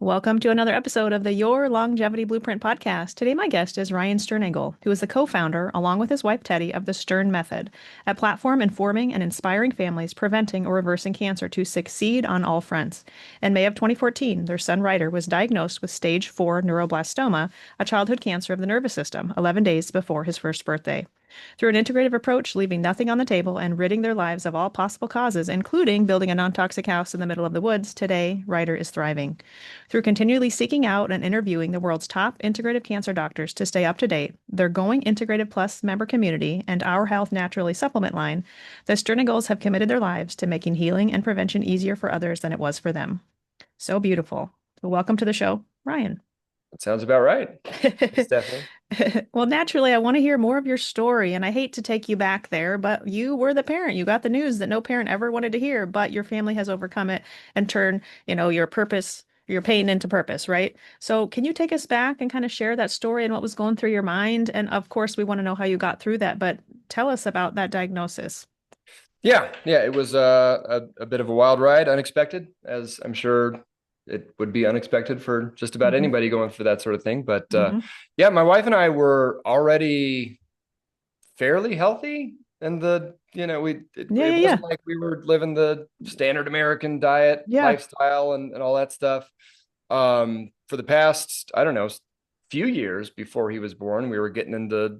Welcome to another episode of the Your Longevity Blueprint podcast. Today, my guest is Ryan Sternagel, who is the co-founder, along with his wife Teddy, of the Stern Method, a platform informing and inspiring families preventing or reversing cancer to succeed on all fronts. In May of 2014, their son Ryder was diagnosed with stage 4 neuroblastoma, a childhood cancer of the nervous system, 11 days before his first birthday. Through an integrative approach, leaving nothing on the table and ridding their lives of all possible causes, including building a non-toxic house in the middle of the woods, today, Ryder is thriving. Through continually seeking out and interviewing the world's top integrative cancer doctors to stay up to date, their Going Integrative Plus member community, and Our Health Naturally supplement line, the Sternagels have committed their lives to making healing and prevention easier for others than it was for them. So beautiful. So welcome to the show, Ryan. That sounds about right, Stephanie. Well, naturally, I want to hear more of your story, and I hate to take you back there, but you were the parent. You got the news that no parent ever wanted to hear, but your family has overcome it and turned, your purpose, your pain into purpose, right? So, can you take us back and kind of share that story and what was going through your mind? And of course, we want to know how you got through that, but tell us about that diagnosis. Yeah, it was a bit of a wild ride, unexpected, as I'm sure it would be unexpected for just about Hmm. anybody going through that sort of thing. But Hmm. yeah, my wife and I were already fairly healthy, and Yeah, it yeah, yeah. wasn't like we were living the standard American diet Yeah, lifestyle and all that stuff. For the past, I don't know, few years before he was born, we were getting into,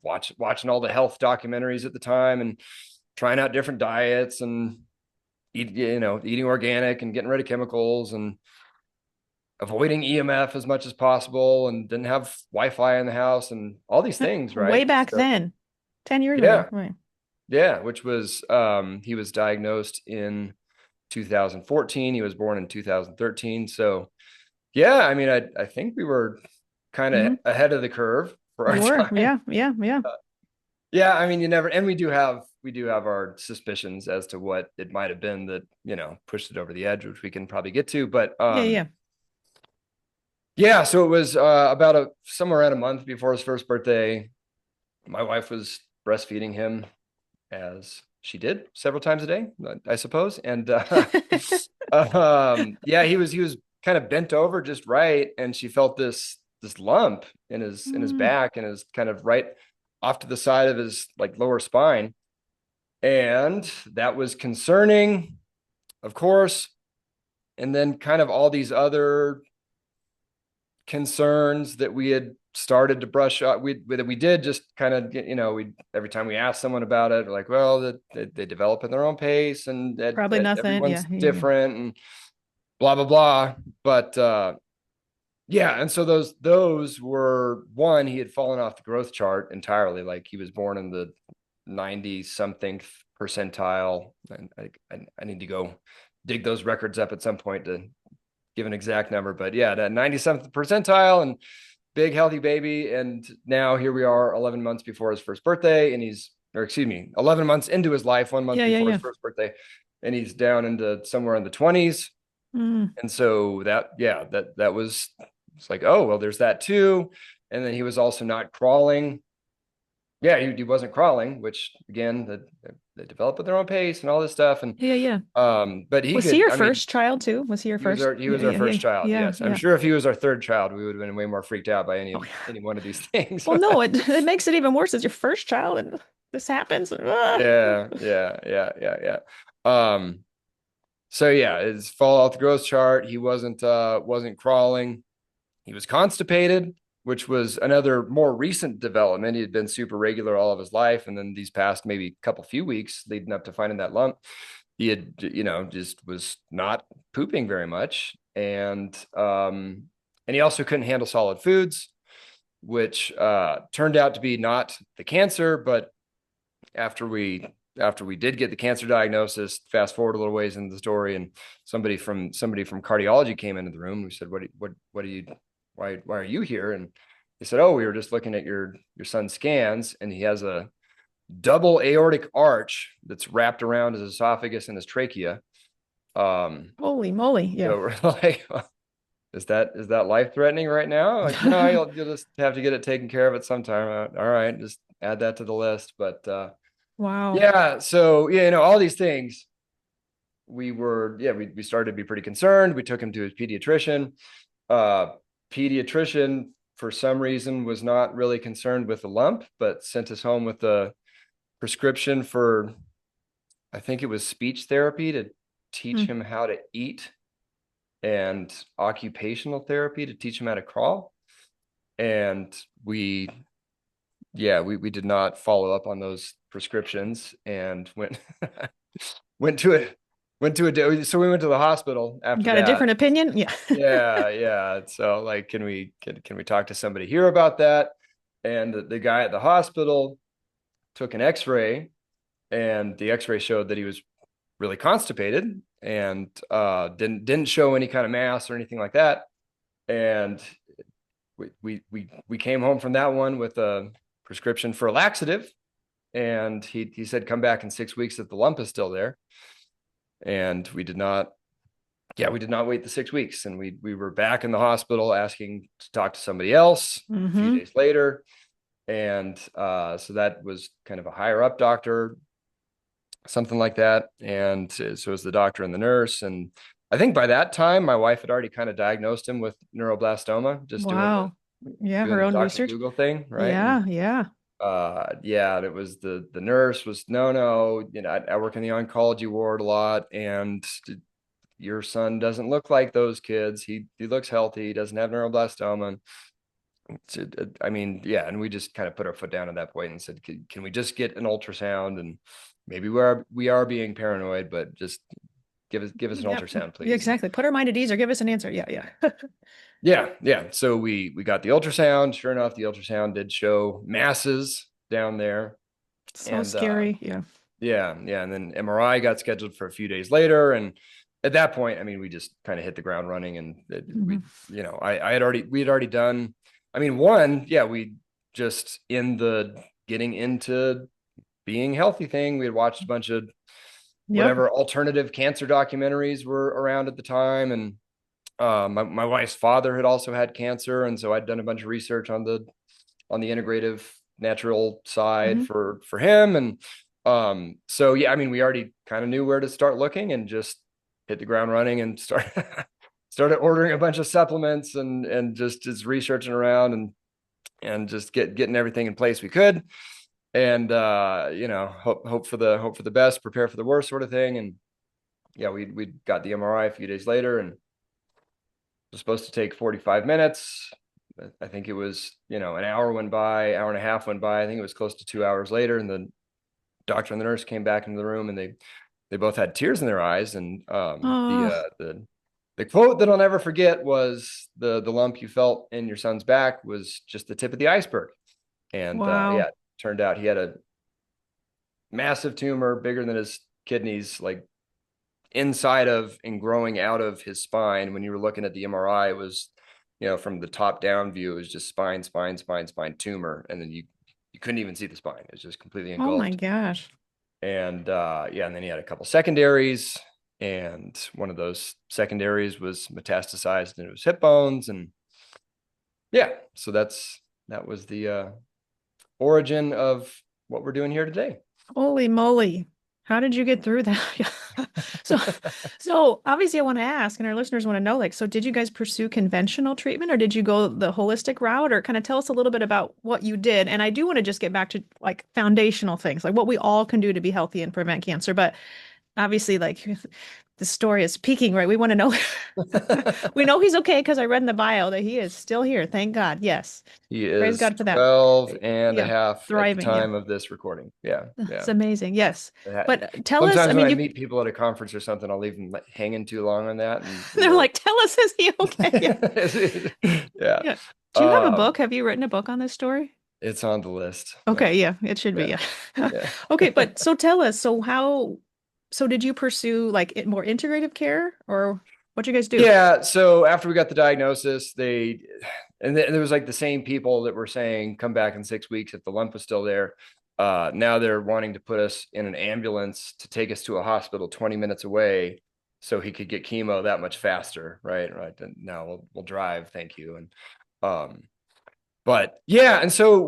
watching all the health documentaries at the time and trying out different diets and eating organic and getting rid of chemicals and avoiding EMF as much as possible and didn't have Wi-Fi in the house and all these things, way right? back So then, 10 years ago. yeah, Right. yeah, which was he was diagnosed in 2014. He was born in 2013. So yeah, I mean, I think we were kind of Hmm. ahead of the curve for our You were. time. Yeah, yeah, yeah. Yeah, I mean, you never, and we do have our suspicions as to what it might have been that, pushed it over the edge, which we can probably get to. But Yeah, yeah. yeah, so it was about somewhere around a month before his first birthday. My wife was breastfeeding him as she did several times a day, I suppose. And yeah, he was kind of bent over just right, and she felt this lump in his Mm. back and is kind of right off to the side of his like lower spine, and that was concerning, of course. And then kind of all these other concerns that we had started to brush up. We did just kind of we every time we asked someone about it, like, well, they develop at their own pace and Probably nothing. everyone's Yeah, yeah, yeah. different and blah blah blah. But yeah, and so those were one, he had fallen off the growth chart entirely. Like he was born in the 90 something percentile, and I need to go dig those records up at some point to give an exact number, but yeah, that 97th percentile and big healthy baby. And now here we are 11 months before his first birthday, and or excuse me, 11 months into his life, 1 month Yeah, yeah, before his yeah. first birthday, and he's down into somewhere in the 20s. Mm. And so yeah, that was, it's like, oh, well, there's that too. And then he was also not crawling. Yeah, he wasn't crawling, which again, they develop at their own pace and all this stuff. And Yeah, yeah. but he Was he could, your I mean, first child too? Was he your he was first? our he Yeah, was our yeah, yeah, first child. yeah, Yes, I'm yeah. sure if he was our third child, we would have been way more freaked out by Oh, any one of these things. well, no, it makes it even worse. It's your first child, and this happens. Ah. Yeah. So yeah, his fall off the growth chart. He wasn't crawling. He was constipated, which was another more recent development. He had been super regular all of his life, and then these past maybe couple few weeks leading up to finding that lump, he had just was not pooping very much, and he also couldn't handle solid foods, which turned out to be not the cancer. But after we did get the cancer diagnosis, fast forward a little ways into the story, and somebody from cardiology came into the room. We said, what are you, why are you here? And they said, oh, we were just looking at your son's scans, and he has a double aortic arch that's wrapped around his esophagus and his trachea. Holy moly! Yeah. So we're like, is that life threatening right now? Like, no, you'll just have to get it taken care of at some time. All right, just add that to the list. But Wow. yeah, so yeah, all these things we started to be pretty concerned. We took him to his pediatrician. Uh, Pediatrician, for some reason, was not really concerned with the lump, but sent us home with a prescription for, I think it was speech therapy to teach Hmm. him how to eat, and occupational therapy to teach him how to crawl. And we did not follow up on those prescriptions and went to it went to a so we went to the hospital after Got a that. different opinion? Yeah. Yeah. So like, can we talk to somebody here about that? And the guy at the hospital took an X-ray, and the X-ray showed that he was really constipated, and didn't show any kind of mass or anything like that. And we came home from that one with a prescription for a laxative, and he said come back in 6 weeks if the lump is still there. And we did not wait the 6 weeks, and we were back in the hospital asking to talk to somebody else a few Hmm. days later. And so that was kind of a higher up doctor, something like that. And so it was the doctor and the nurse. And I think by that time, my wife had already kind of diagnosed him with neuroblastoma, just Wow. Yeah, doing her the own Dr. research. Google thing, right? And Yeah, yeah. and it was the nurse was no, I work in the oncology ward a lot, and your son doesn't look like those kids. He looks healthy. He doesn't have neuroblastoma. I mean, yeah, and we just kind of put our foot down at that point and said, can we just get an ultrasound? And maybe we are being paranoid, but just give us an Yep. ultrasound, Yeah, please. exactly. Put her mind at ease or give us an answer. Yeah, yeah. Yeah. So we got the ultrasound. Sure enough, the ultrasound did show masses down there. So And scary. Yeah. yeah, and then MRI got scheduled for a few days later, and at that point, I mean, we just kind of hit the ground running, and Hmm. we had already done. I mean, one, yeah, we just in the getting into being healthy thing, we had watched a bunch of Yep. whatever alternative cancer documentaries were around at the time, and my wife's father had also had cancer, and so I'd done a bunch of research on the integrative natural side Hmm. for him. And so yeah, I mean, we already kind of knew where to start looking, and just hit the ground running and started ordering a bunch of supplements, and just researching around, and just getting everything in place we could. And hope for the best, prepare for the worst, sort of thing. And yeah, we got the MRI a few days later, and it was supposed to take 45 minutes. I think it was, an hour went by, hour and a half went by. I think it was close to 2 hours later. And the doctor and the nurse came back into the room, and they both had tears in their eyes. And Oh, the quote that I'll never forget was the lump you felt in your son's back was just the tip of the iceberg. And wow. yeah, it turned out he had a massive tumor bigger than his kidneys, like inside of and growing out of his spine. When you were looking at the MRI, it was, from the top down view, it was just spine tumor. And then you couldn't even see the spine. It was just completely Oh my engulfed. gosh. And yeah, and then he had a couple secondaries. And one of those secondaries was metastasized into his hip bones. And yeah, so that was the origin of what we're doing here today. Holy moly. How did you get through that? So, so obviously I want to ask, and our listeners want to know, like, so did you guys pursue conventional treatment or did you go the holistic route, or kind of tell us a little bit about what you did? And I do want to just get back to like foundational things, like what we all can do to be healthy and prevent cancer. But obviously, like the story is peaking, right? We want to know. We know he's okay because I read in the bio that he is still here. Thank God. Yes. He Praise is God for that. 12 and a Yeah. half at the Thriving. Yeah. time of this recording. Yeah. It's Yeah. amazing. Yes. But tell us, I Sometimes when mean, I you, meet people at a conference or something, I'll leave them hanging too long on that, and they're they'll like, tell us, is he okay? Yeah. yeah. Yeah. Do you have a Um, book? Have you written a book on this story? it's on the list. Okay. Yeah, it should be. Yeah. Yeah. Yeah. Okay. But so tell us, so did you pursue like more integrative care, or what you guys do? Yeah. So after we got the diagnosis, and there was like the same people that were saying come back in 6 weeks if the lump was still there. Now they're wanting to put us in an ambulance to take us to a hospital 20 minutes away so he could get chemo that much faster. Right. And now we'll drive. Thank you. And, but yeah. And so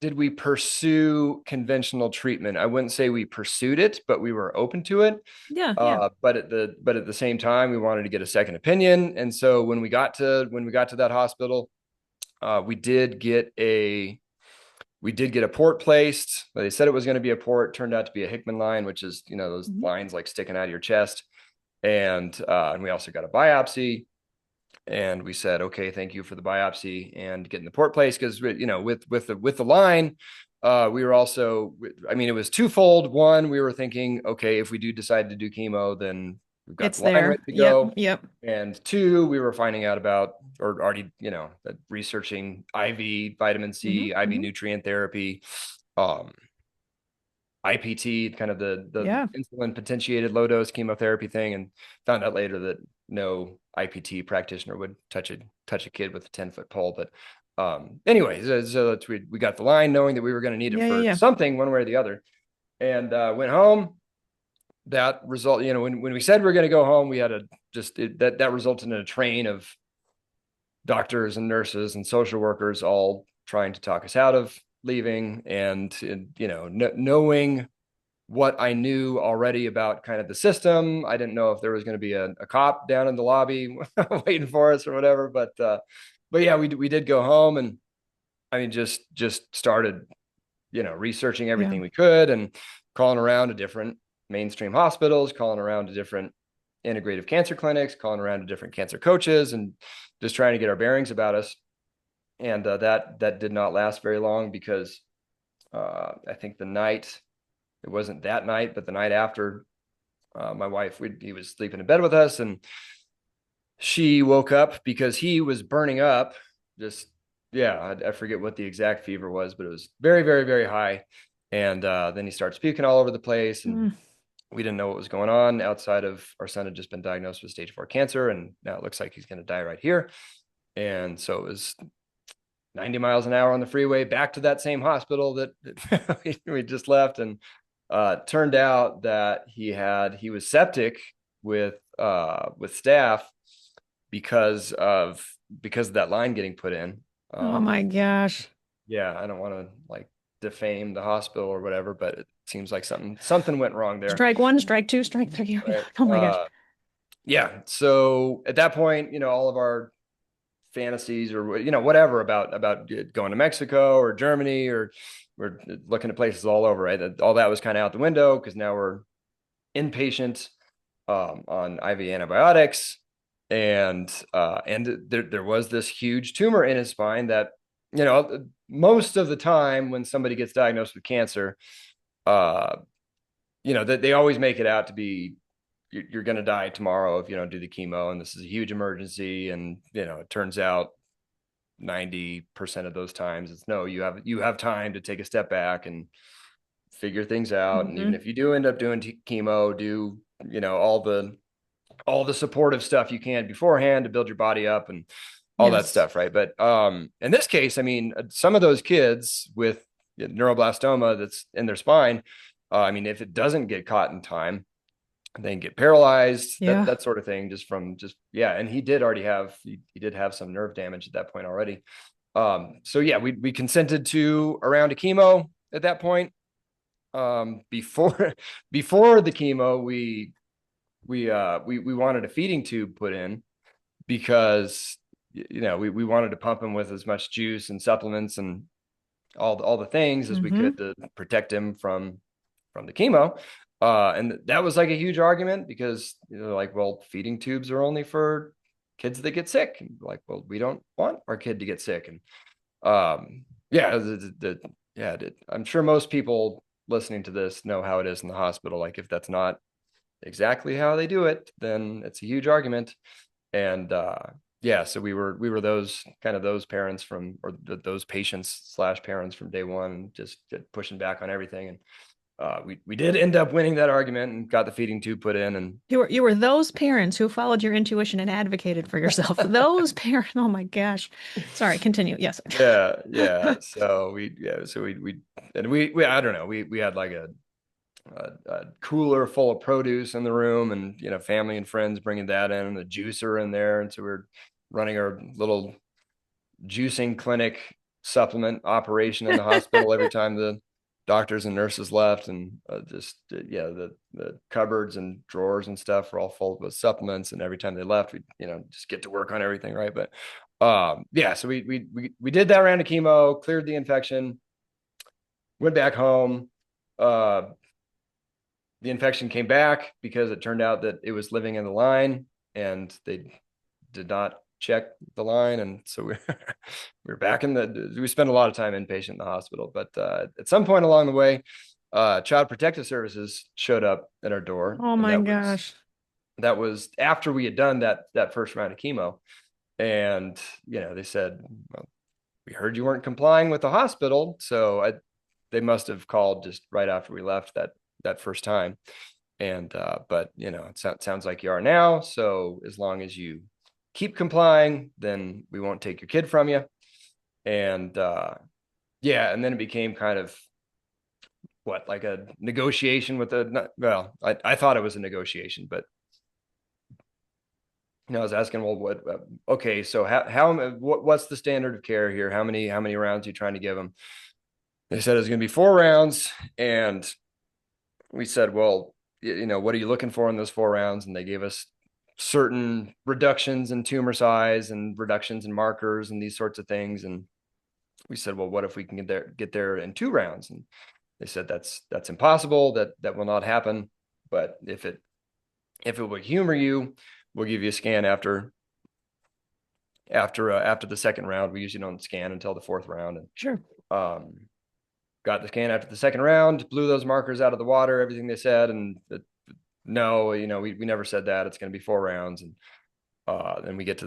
did we pursue conventional treatment? I wouldn't say we pursued it, but we were open to it. Yeah, yeah. But at the same time, we wanted to get a second opinion. And so when we got to that hospital, we did get a port placed. They said it was going to be a port. Turned out to be a Hickman line, which is, those Mhm. lines like sticking out of your chest. And we also got a biopsy. And we said, okay, thank you for the biopsy and getting the port placed, because with the line, we were also, I mean, it was twofold. One, we were thinking, okay, if we do decide to do chemo, then we've got It's the line there. ready to Yep, go. yep. And two, we were finding out about, or already, researching IV vitamin Hmm, C, IV hmm. nutrient therapy, um, IPT, kind of the Yeah. insulin potentiated low dose chemotherapy thing, and found out later that no IPT practitioner would touch a kid with a 10-foot pole. But anyway, so we got the line knowing that we were going to need it Yeah, yeah, for yeah. something one way or the other, and went home. That result, when we said we are going to go home, we had that resulted in a train of doctors and nurses and social workers all trying to talk us out of leaving, and knowing what I knew already about kind of the system. I didn't know if there was going to be a cop down in the lobby waiting for us or whatever. But yeah, we did go home, and I mean, just started, researching Yeah. everything we could, and calling around to different mainstream hospitals, calling around to different integrative cancer clinics, calling around to different cancer coaches, and just trying to get our bearings about us. And that did not last very long, because I think it wasn't that night, but the night after, my wife, he was sleeping in bed with us, and she woke up because he was burning up. Just, yeah, I forget what the exact fever was, but it was very, very, very high. And then he starts puking all over the place, and Mm. we didn't know what was going on outside of our son had just been diagnosed with stage 4 cancer, and now it looks like he's going to die right here. And so it was 90 miles an hour on the freeway back to that same hospital that we just left. And turned out that he was septic with staph, because of that line getting put in. Oh my gosh. Yeah, I don't want to like defame the hospital or whatever, but it seems like something went wrong there. Strike one, strike two, strike three. Right. Oh my gosh. Yeah. So at that point, all of our fantasies, or whatever, about going to Mexico or Germany, or we're looking at places all over, right? All that was kind of out the window, because now we're inpatient, on IV antibiotics, and there was this huge tumor in his spine that, most of the time when somebody gets diagnosed with cancer, uh that they always make it out to be, you're going to die tomorrow if you don't do the chemo, and this is a huge emergency. And it turns out 90% of those times it's no, you have time to take a step back and figure things out. And even Hmm. if you do end up doing chemo, do all the supportive stuff you can beforehand to build your body up and all that Yes. stuff, right? But in this case, I mean, some of those kids with neuroblastoma that's in their spine, I mean, if it doesn't get caught in time, they can get paralyzed, that Yeah. that sort of thing, just yeah. And he did have some nerve damage at that point already. So yeah, we consented to a round of chemo at that point. Before before the chemo, we wanted a feeding tube put in, because we wanted to pump him with as much juice and supplements and all the things as we Hmm. could to protect him from the chemo. And that was like a huge argument, because like, well, feeding tubes are only for kids that get sick. And like, well, we don't want our kid to get sick. And yeah, yeah, I'm sure most people listening to this know how it is in the hospital. Like, if that's not exactly how they do it, then it's a huge argument. And yeah, so we were those parents or those patients slash parents from day one, just pushing back on everything. And we did end up winning that argument and got the feeding tube put in. And You were those parents who followed your intuition and advocated for yourself. Those parents. Oh my gosh. Sorry, continue. Yes. yeah. So we and we I don't know, we had like a cooler full of produce in the room, and family and friends bringing that in, and the juicer in there. And so we're running our little juicing clinic supplement operation in the hospital every time the doctors and nurses left, and yeah, the cupboards and drawers and stuff were all full with supplements, and every time they left, we just get to work on everything, right? But yeah, so we did that round of chemo, cleared the infection, went back home. The infection came back because it turned out that it was living in the line, and they did not check the line, and so we're back we spent a lot of time inpatient in the hospital. But at some point along the way, Child Protective Services showed up at our door, Oh and my gosh. that was after we had done that first round of chemo. And they said, well, we heard you weren't complying with the hospital, so they must have called just right after we left that first time. And but it sounds like you are now, so as long as you keep complying, then we won't take your kid from you. And yeah, and then it became kind of like a negotiation with well, I thought it was a negotiation, but I was asking, well, okay, so what's the standard of care here? How many rounds are you trying to give them? They said it was going to be 4 rounds, and we said, well, what are you looking for in those 4 rounds? And they gave us certain reductions in tumor size and reductions in markers and these sorts of things. And we said, well, what if we can get there in 2 rounds? And they said that's impossible. That will not happen. But if it would humor you, we'll give you a scan after the second round. We usually don't scan until the fourth round. And Sure. got the scan after the second round, blew those markers out of the water, everything they said. And no, we never said that. It's going to be 4 rounds. And then we get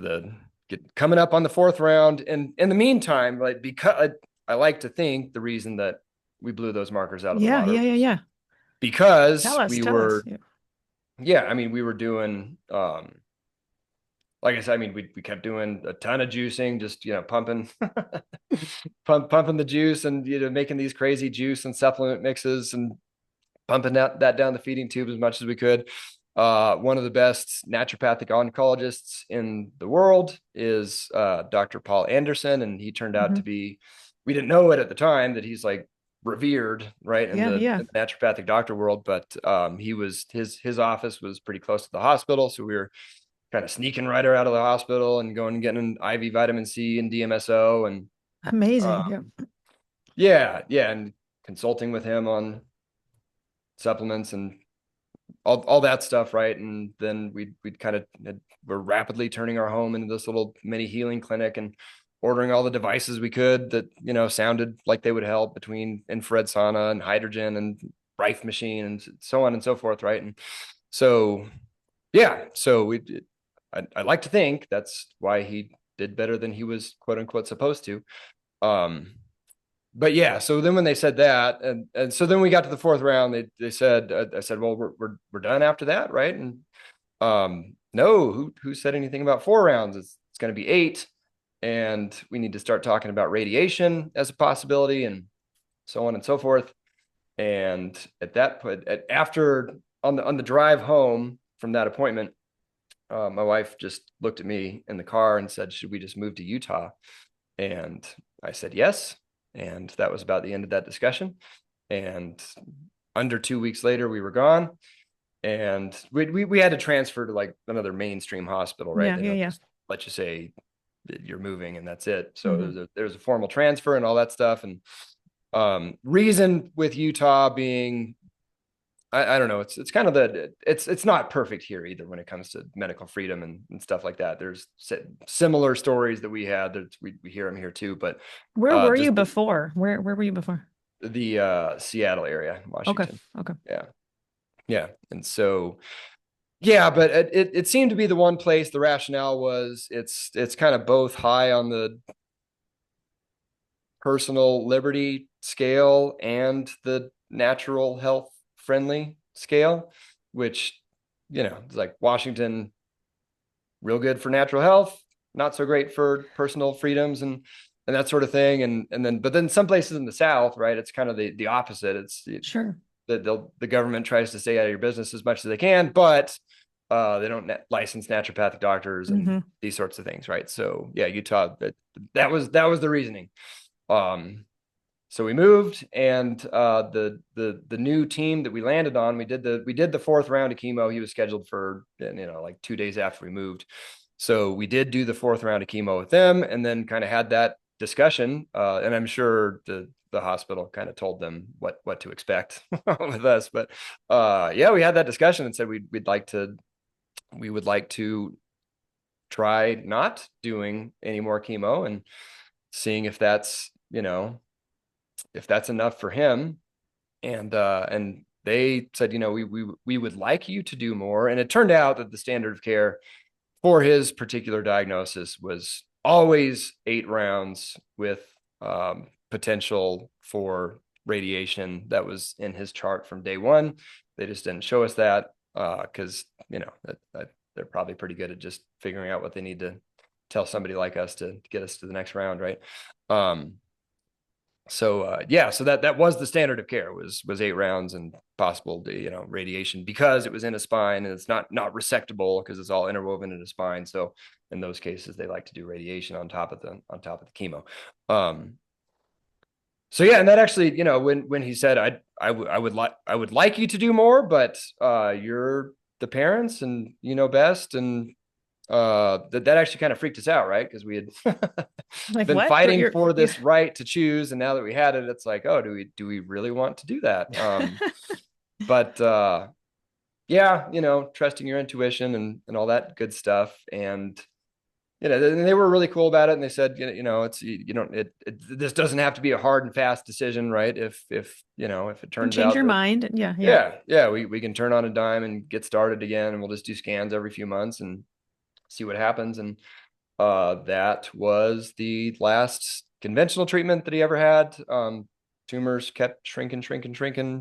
coming up on the fourth round. And in the meantime, like, because I like to think the reason that we blew those markers out of the Yeah, water yeah, yeah, yeah. because Tell us. yeah, I mean, we were doing, like I said, I mean, we kept doing a ton of juicing, just, pumping, pumping the juice, and, making these crazy juice and supplement mixes, and pumping that down the feeding tube as much as we could. One of the best naturopathic oncologists in the world is Dr. Paul Anderson, and he turned out to be, we didn't know it at the time, that he's like revered, right, in Yeah, yeah. the naturopathic doctor world. But his office was pretty close to the hospital, so we were kind of sneaking right out of the hospital and going and getting an IV vitamin C and DMSO, and Amazing. Yeah. yeah, and consulting with him on supplements and all that stuff, right? And then we'd kind of we're rapidly turning our home into this little mini healing clinic, and ordering all the devices we could that sounded like they would help, between infrared sauna and hydrogen and Rife machine and so on and so forth, right? And so yeah, so I like to think that's why he did better than he was, quote unquote, supposed to. But yeah, so then when they said that, and so then we got to the fourth round, they said, I said, well, we're done after that, right? And no, who said anything about 4 rounds? It's going to be 8, and we need to start talking about radiation as a possibility, and so on and so forth. And at that point, after on the drive home from that appointment, my wife just looked at me in the car and said, should we just move to Utah? And I said yes. And that was about the end of that discussion. And under 2 weeks later, we were gone. And we had to transfer to like another mainstream hospital, right? Yeah, They yeah, don't yeah. just let you say that you're moving and that's it. So there's a formal transfer and all that stuff. And reason with Utah being, I don't know, it's kind of it's not perfect here either when it comes to medical freedom and stuff like that. There's similar stories that we had that we hear them here too. But Where were you just before? Where were you before? the Seattle area, Okay. Washington. Okay. Yeah. And so yeah, but it seemed to be the one place. The rationale was it's kind of both high on the personal liberty scale and the natural health friendly scale, which, it's like Washington, real good for natural health, not so great for personal freedoms and that sort of thing. But then some places in the South, right, it's kind of the opposite. Sure. The government tries to stay out of your business as much as they can, but they don't license naturopathic doctors and these sorts of things, right? So yeah, Utah, that was the reasoning. So we moved, and the new team that we landed on, we did the fourth round of chemo. He was scheduled for, like 2 days after we moved. So we did do the fourth round of chemo with them, and then kind of had that discussion. And I'm sure the hospital kind of told them what to expect with us. But yeah, we had that discussion and said we would like to try not doing any more chemo and seeing if that's enough for him. And they said, we would like you to do more. And it turned out that the standard of care for his particular diagnosis was always 8 rounds with potential for radiation. That was in his chart from day one. They just didn't show us that because they're probably pretty good at just figuring out what they need to tell somebody like us to get us to the next round, right? So that was the standard of care was 8 rounds and possible radiation, because it was in a spine and it's not resectable because it's all interwoven in the spine. So in those cases, they like to do radiation on top of the chemo. So yeah, and that actually, when he said I would like you to do more, but you're the parents and you know best, and that actually kind of freaked us out, right? Because we had Like been what? fighting for this right to choose, and now that we had it, it's like, oh, do we really want to do that? But yeah, trusting your intuition and all that good stuff. And they were really cool about it, and they said, it's this doesn't have to be a hard and fast decision, right? If it turns Change out your that mind. Yeah. we can turn on a dime and get started again, and we'll just do scans every few months and see what happens. And that was the last conventional treatment that he ever had. Tumors kept shrinking.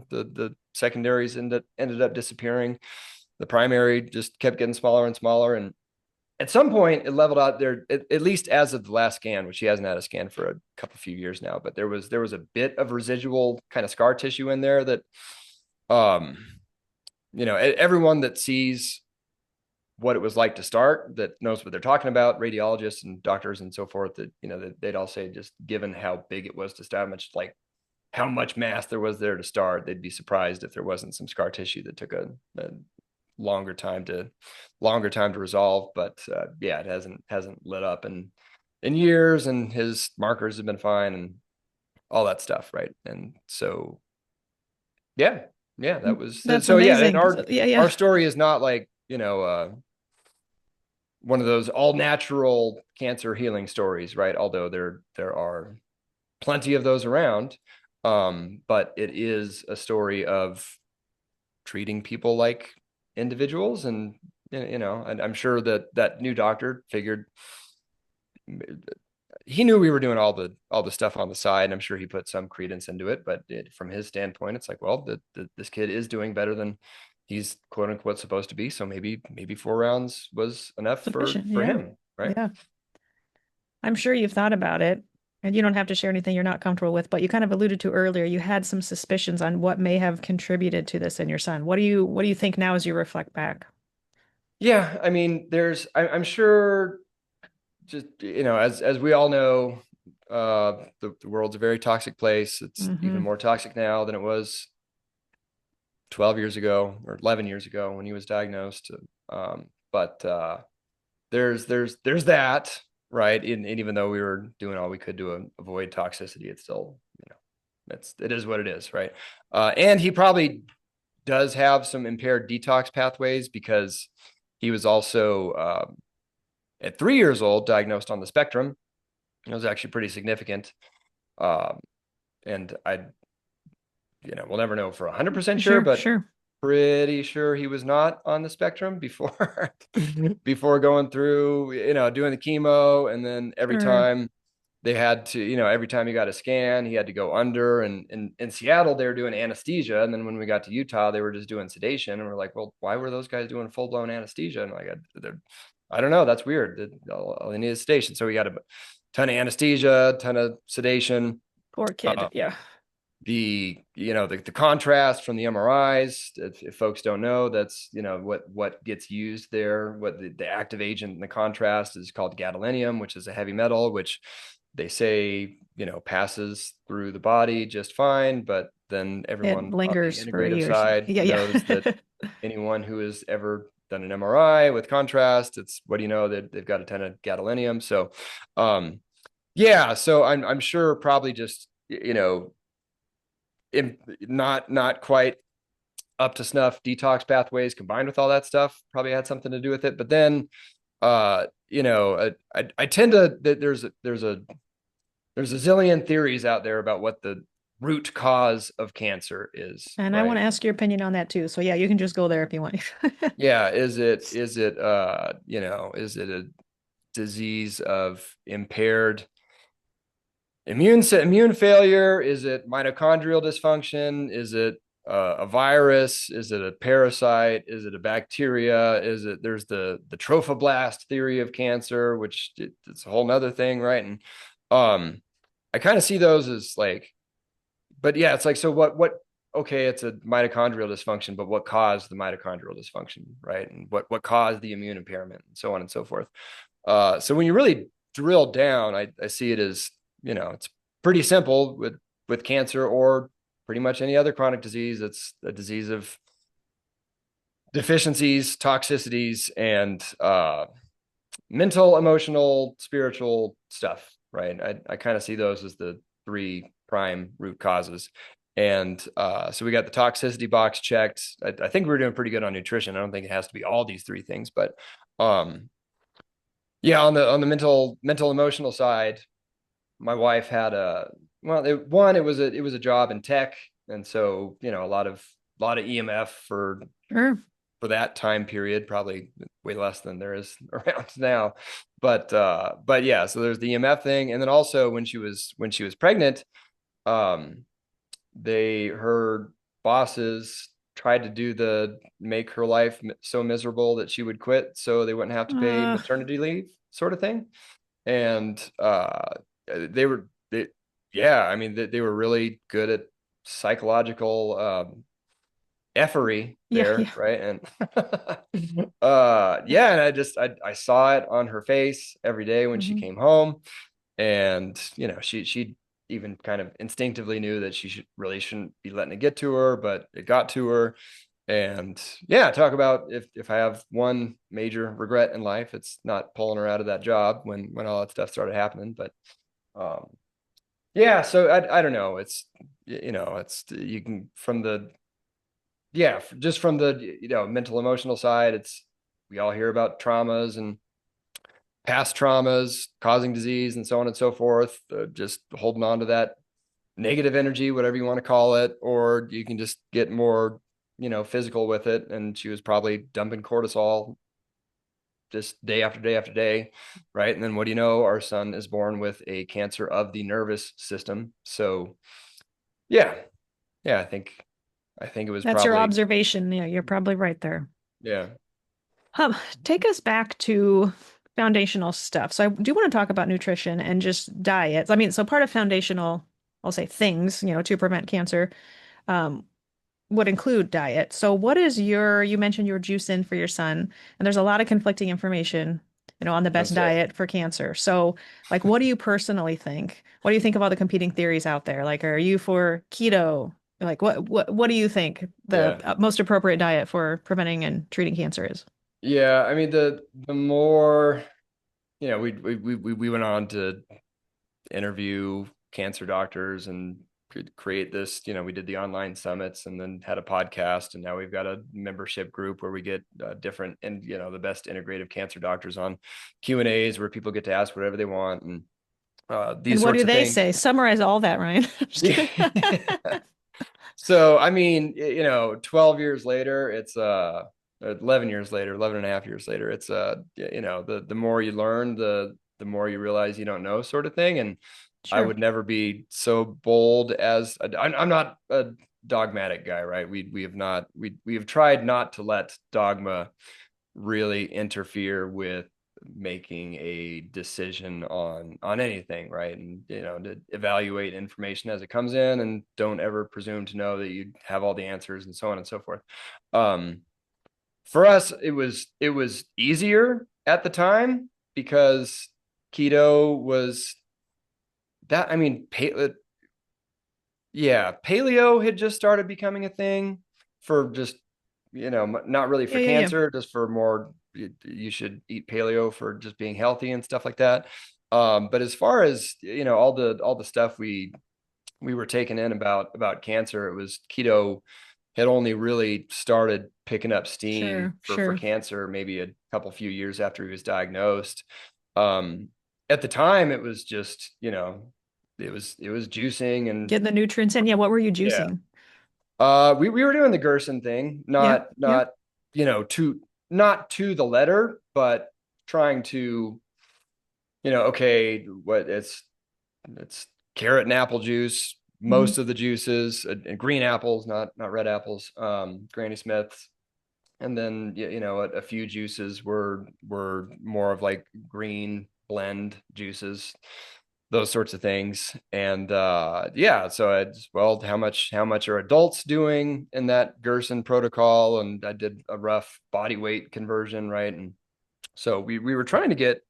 The secondaries ended up disappearing. The primary just kept getting smaller and smaller. And at some point, it leveled out there, at least as of the last scan, which he hasn't had a scan for a few years now. But there was a bit of residual kind of scar tissue in there that, everyone that sees what it was like to start, that knows what they're talking about, radiologists and doctors and so forth, that they'd all say, just given how big it was to start, how much mass there was there to start, they'd be surprised if there wasn't some scar tissue that took a longer time to resolve. But yeah, it hasn't lit up in years, and his markers have been fine and all that stuff, right? And so yeah, that was That's so yeah. And amazing. our story is not like one of those all natural cancer healing stories, right? Although there are plenty of those around. But it is a story of treating people like individuals. And, and I'm sure that new doctor figured, he knew we were doing all the stuff on the side, and I'm sure he put some credence into it. But from his standpoint, it's like, well, this kid is doing better than he's quote unquote supposed to be. So maybe 4 rounds was enough for him. Right. Yeah. I'm sure you've thought about it, and you don't have to share anything you're not comfortable with, but you kind of alluded to earlier, you had some suspicions on what may have contributed to this in your son. What do you think now as you reflect back? Yeah. I mean, I'm sure, just, as we all know, the world's a very toxic place. It's even more toxic now than it was 12 years ago or 11 years ago when he was diagnosed. But there's that, right? And even though we were doing all we could to avoid toxicity, it's still, it is what it is, right? And he probably does have some impaired detox pathways, because he was also at 3 years old diagnosed on the spectrum. It was actually pretty significant. And we'll never know for 100% sure, but pretty sure he was not on the spectrum before before going through, doing the chemo. And then every time they had to, every time he got a scan, he had to go under. And in Seattle, they were doing anesthesia. And then when we got to Utah, they were just doing sedation. And we're like, well, why were those guys doing full-blown anesthesia? And I don't know. That's weird. All they need is sedation. So we got a ton of anesthesia, ton of sedation. Poor kid. Yeah. The contrast from the MRIs, if folks don't know, that's what gets used there. What the active agent in the contrast is called gadolinium, which is a heavy metal, which they say, passes through the body just fine, but then It everyone on the lingers for integrative years. side Yeah, knows that yeah. anyone who has ever done an MRI with contrast, it's what do you know that they've got a ton of gadolinium. So, yeah, so I'm sure probably just not quite up to snuff detox pathways combined with all that stuff probably had something to do with it. But then, I tend to there's a zillion theories out there about what the root cause of cancer is, And I want right? to ask your opinion on that too. So yeah, you can just go there if you want. Yeah, is it a disease of impaired immune failure? Is it mitochondrial dysfunction? Is it a virus? Is it a parasite? Is it a bacteria? There's the trophoblast theory of cancer, which it's a whole nother thing, right? And I kind of see those as like, but yeah, it's like, so what okay, it's a mitochondrial dysfunction, but what caused the mitochondrial dysfunction, right? And what caused the immune impairment, and so on and so forth. So when you really drill down, I see it as, it's pretty simple with cancer or pretty much any other chronic disease. It's a disease of deficiencies, toxicities, and mental, emotional, spiritual stuff, right? I kind of see those as the three prime root causes. And so we got the toxicity box checked. I think we're doing pretty good on nutrition. I don't think it has to be all these three things, but yeah, on the mental emotional side, my wife had it was a job in tech, and so a lot of EMF Sure. for that time period, probably way less than there is around now. But yeah, so there's the EMF thing, and then also when she was pregnant, um, her bosses tried to do the make her life so miserable that she would quit so they wouldn't have to pay Uh, maternity leave sort of thing. And they were they, yeah, I mean they were really good at psychological effery yeah, there, yeah. right? And yeah, and I saw it on her face every day when she Mhm. came home. And she even kind of instinctively knew that really shouldn't be letting it get to her, but it got to her. And yeah, talk about if I have one major regret in life, it's not pulling her out of that job when all that stuff started happening. But um yeah, so I don't know. It's you can from the yeah, just from the mental emotional side, it's we all hear about traumas and past traumas causing disease and so on and so forth, just holding on to that negative energy, whatever you want to call it. Or you can just get more physical with it, and she was probably dumping cortisol just day after day after day, right? And then what do you know, our son is born with a cancer of the nervous system. So yeah, yeah, I think it was That's your probably, observation. Yeah, you're probably right there. yeah. Take us back to foundational stuff. So I do want to talk about nutrition and just diets. I mean, so part of foundational, I'll say things, to prevent cancer, um, would include diet. So what is you mentioned your juice in for your son, and there's a lot of conflicting information, on the No best say. diet for cancer. So like, what do you personally think? What do you think of all the competing theories out there? Like, are you for keto? Like, what do you think the Yeah. most appropriate diet for preventing and treating cancer is? Yeah, I mean the more we went on to interview cancer doctors and create this. We did the online summits and then had a podcast, and now we've got a membership group where we get different and the best integrative cancer doctors on Q&As where people get to ask whatever they want, and And these what sorts do of they things. say? Summarize all that, Ryan. Just Yeah. kidding. So I mean, 12 years later, it's 11 years later, 11 and a half years later, it's the more you learn, the more you realize you don't know, sort of thing. And I Sure. would never be so bold as I'm not a dogmatic guy, right? We have tried not to let dogma really interfere with making a decision on anything, right? And to evaluate information as it comes in, and don't ever presume to know that you have all the answers, and so on and so forth. um for us, it was easier at the time because keto was that, I mean, yeah, paleo had just started becoming a thing for just, not really Yeah, for yeah, yeah. cancer, just for more, you should eat paleo for just being healthy and stuff like that. But as far as, all the stuff we were taking in about cancer, it was keto had only really started picking up steam Sure, for sure. cancer maybe a couple few years after he was diagnosed. Um, at the time, it was just, it was juicing and Getting the nutrients in. Yeah, what were you yeah. juicing? We were doing the Gerson thing, Yep, yep. not to not to the letter, but trying to okay, what it's carrot and apple juice, Hmm. most of the juices, and green apples, not red apples, Granny Smiths, and then a few juices were more of like green blend juices, those sorts of things. And yeah, so I just, well, how much are adults doing in that Gerson protocol? And I did a rough body weight conversion, right? And so we were trying to get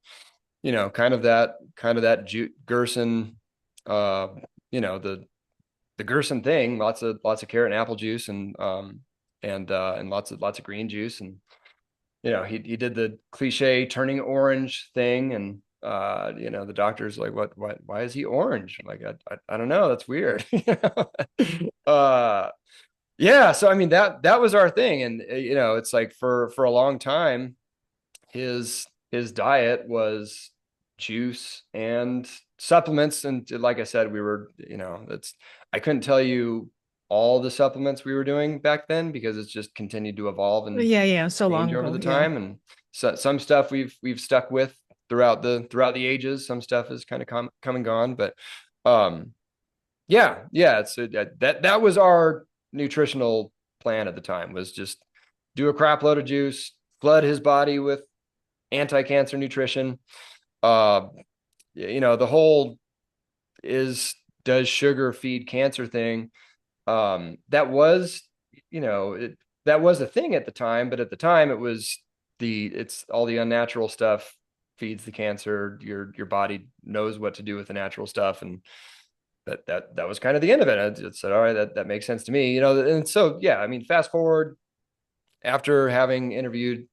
kind of that Gerson, uh the Gerson thing, lots of carrot and apple juice, and lots of green juice. And he did the cliche turning orange thing. And the doctor's like, what why is he orange? I'm like, I don't know, that's weird. uh yeah, so I mean, that was our thing. And it's like for a long time, his diet was juice and supplements. And like I said, we were, that's, I couldn't tell you all the supplements we were doing back then, because it's just continued to evolve and Yeah, yeah. So long change over ago. the Yeah. time. And so some stuff we've stuck with throughout the ages. Some stuff has kind of come and gone. But yeah, it's that was our nutritional plan at the time, was just do a crap load of juice, flood his body with anti-cancer nutrition. Uh, the whole is does sugar feed cancer thing. That was, that was a thing at the time, but at the time it was it's all the unnatural stuff feeds the cancer. Your body knows what to do with the natural stuff. And that was kind of the end of it. It said, all right, that makes sense to me, and so, yeah, I mean, fast forward, after having interviewed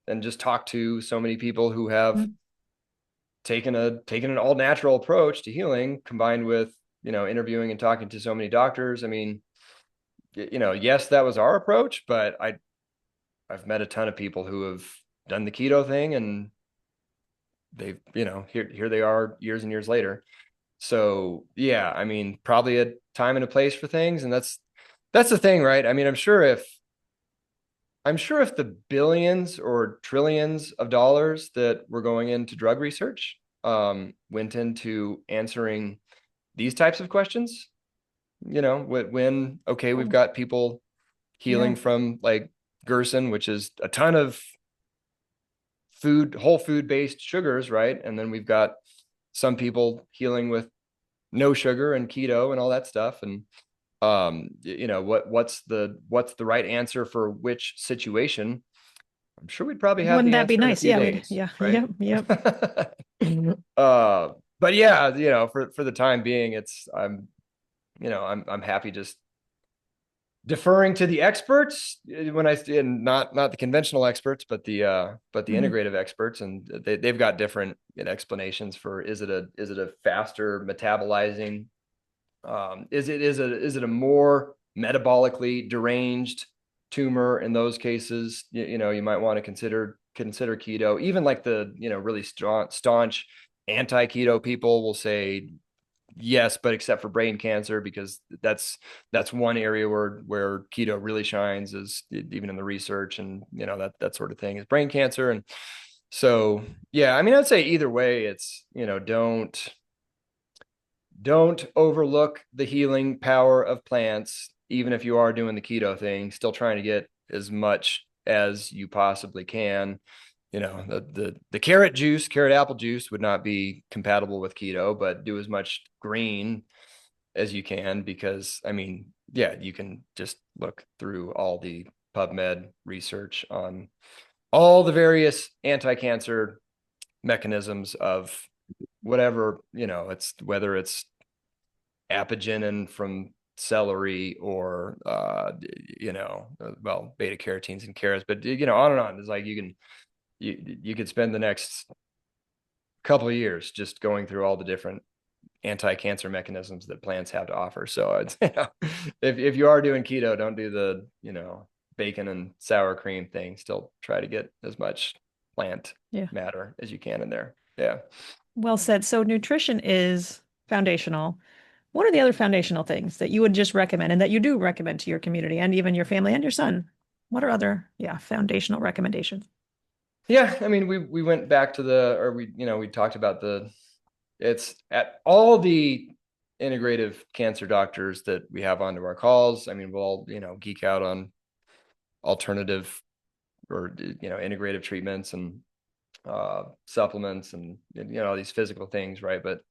and just talked to so many people who have Mhm. taken an all natural approach to healing, combined with interviewing and talking to so many doctors. I mean, yes, that was our approach, but I've met a ton of people who have done the keto thing, and they've, here they are years and years later. So yeah, I mean, probably a time and a place for things. And that's the thing, right? I mean, I'm sure if the billions or trillions of dollars that were going into drug research went into answering these types of questions, when okay, we've Oh, got people yeah. healing from like Gerson, which is a ton of whole food based sugars, right? And then we've got some people healing with no sugar and keto and all that stuff. And what's the right answer for which situation? I'm sure we'd probably have Wouldn't the that be answer in a nice? few Yeah, we'd, days, yeah, right? yep, yep. But yeah, for the time being, I'm happy just deferring to the experts when and not the conventional experts, but the Hmm. integrative experts. And they've got different explanations for, is it a faster metabolizing, is it a more metabolically deranged tumor? In those cases, you might want to consider keto. Even like the really staunch anti-keto people will say yes, but except for brain cancer, because that's one area where keto really shines, is even in the research. And that sort of thing is brain cancer. And so yeah, I mean, I'd say either way, it's don't overlook the healing power of plants. Even if you are doing the keto thing, still trying to get as much as you possibly can. The carrot apple juice would not be compatible with keto, but do as much green as you can, because I mean, yeah, you can just look through all the PubMed research on all the various anti-cancer mechanisms of whatever, it's whether it's apigenin from celery, or well, beta carotenes and carrots, but on and on. It's like you could spend the next couple of years just going through all the different anti-cancer mechanisms that plants have to offer. So it's, if you are doing keto, don't do the bacon and sour cream thing. Still try to get as much plant Yeah. matter as you can in there. Yeah. Well said. So nutrition is foundational. What are the other foundational things that you would just recommend and that you do recommend to your community and even your family and your son? What are other, yeah, foundational recommendations? Yeah, I mean, we went back to we talked about it's at all the integrative cancer doctors that we have onto our calls. I mean, we'll all, geek out on alternative or integrative treatments and supplements and all these physical things, right? But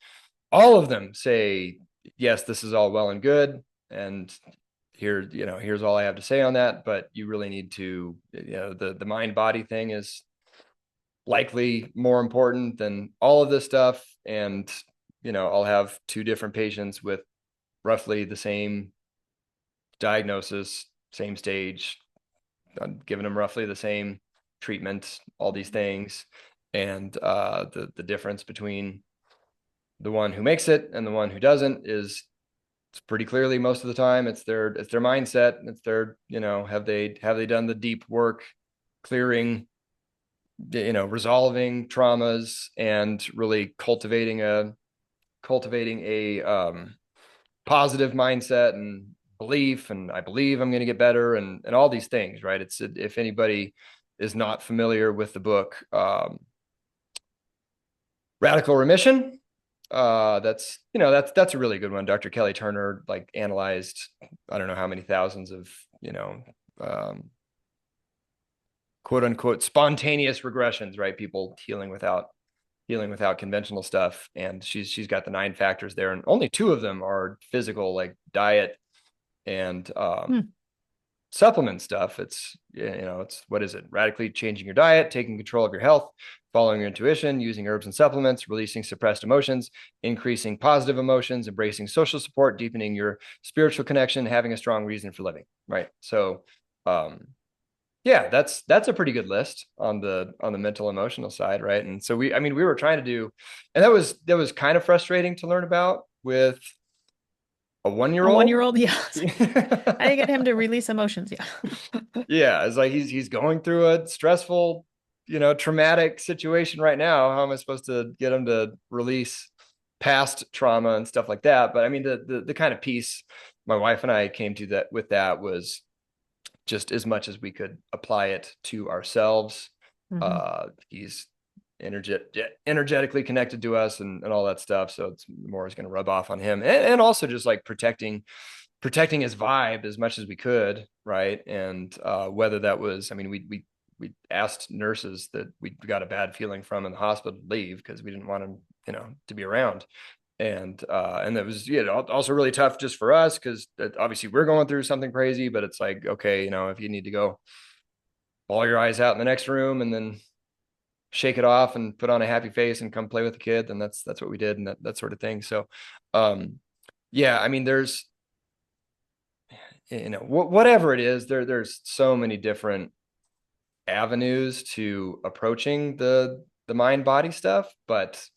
all of them say, yes, this is all well and good, and here's all I have to say on that. But you really need to, the mind body thing is likely more important than all of this stuff. And I'll have two different patients with roughly the same diagnosis, same stage. I'm giving them roughly the same treatment, all these things, and the difference between the one who makes it and the one who doesn't is, it's pretty clearly most of the time it's their mindset. It's their, have they done the deep work clearing, resolving traumas and really cultivating a positive mindset and belief, and I believe I'm going to get better, and all these things, right? It's, if anybody is not familiar with the book, Radical Remission, that's a really good one. Dr. Kelly Turner like analyzed, I don't know how many thousands of um, quote unquote spontaneous regressions, right? People healing without conventional stuff, and she's got the 9 factors there, and only 2 of them are physical, like diet and Hmm. supplement stuff. It's, it's, what is it? Radically changing your diet, taking control of your health, following your intuition, using herbs and supplements, releasing suppressed emotions, increasing positive emotions, embracing social support, deepening your spiritual connection, having a strong reason for living. Right. So, yeah, that's a pretty good list on the mental emotional side, right? And so we were trying to do, and that was kind of frustrating to learn about with a A 1-year-old. 1 year old, yeah. I Yeah. didn't get him to release emotions, yeah. Yeah, it's like he's going through a stressful, traumatic situation right now. How am I supposed to get him to release past trauma and stuff like that? But I mean, the kind of piece my wife and I came to that with that was just, as much as we could apply it to ourselves. Hmm. He's energetically connected to us, and all that stuff. So it's more is going to rub off on him, and also just like protecting his vibe as much as we could, right? And whether that was, I mean, we asked nurses that we got a bad feeling from in the hospital to leave because we didn't want him, to be around. And that was, also really tough just for us because obviously we're going through something crazy, but it's like, okay, if you need to go ball your eyes out in the next room and then shake it off and put on a happy face and come play with the kid, then that's what we did, and that sort of thing. So, yeah, I mean, there's, whatever it is, there's so many different avenues to approaching the mind body stuff, but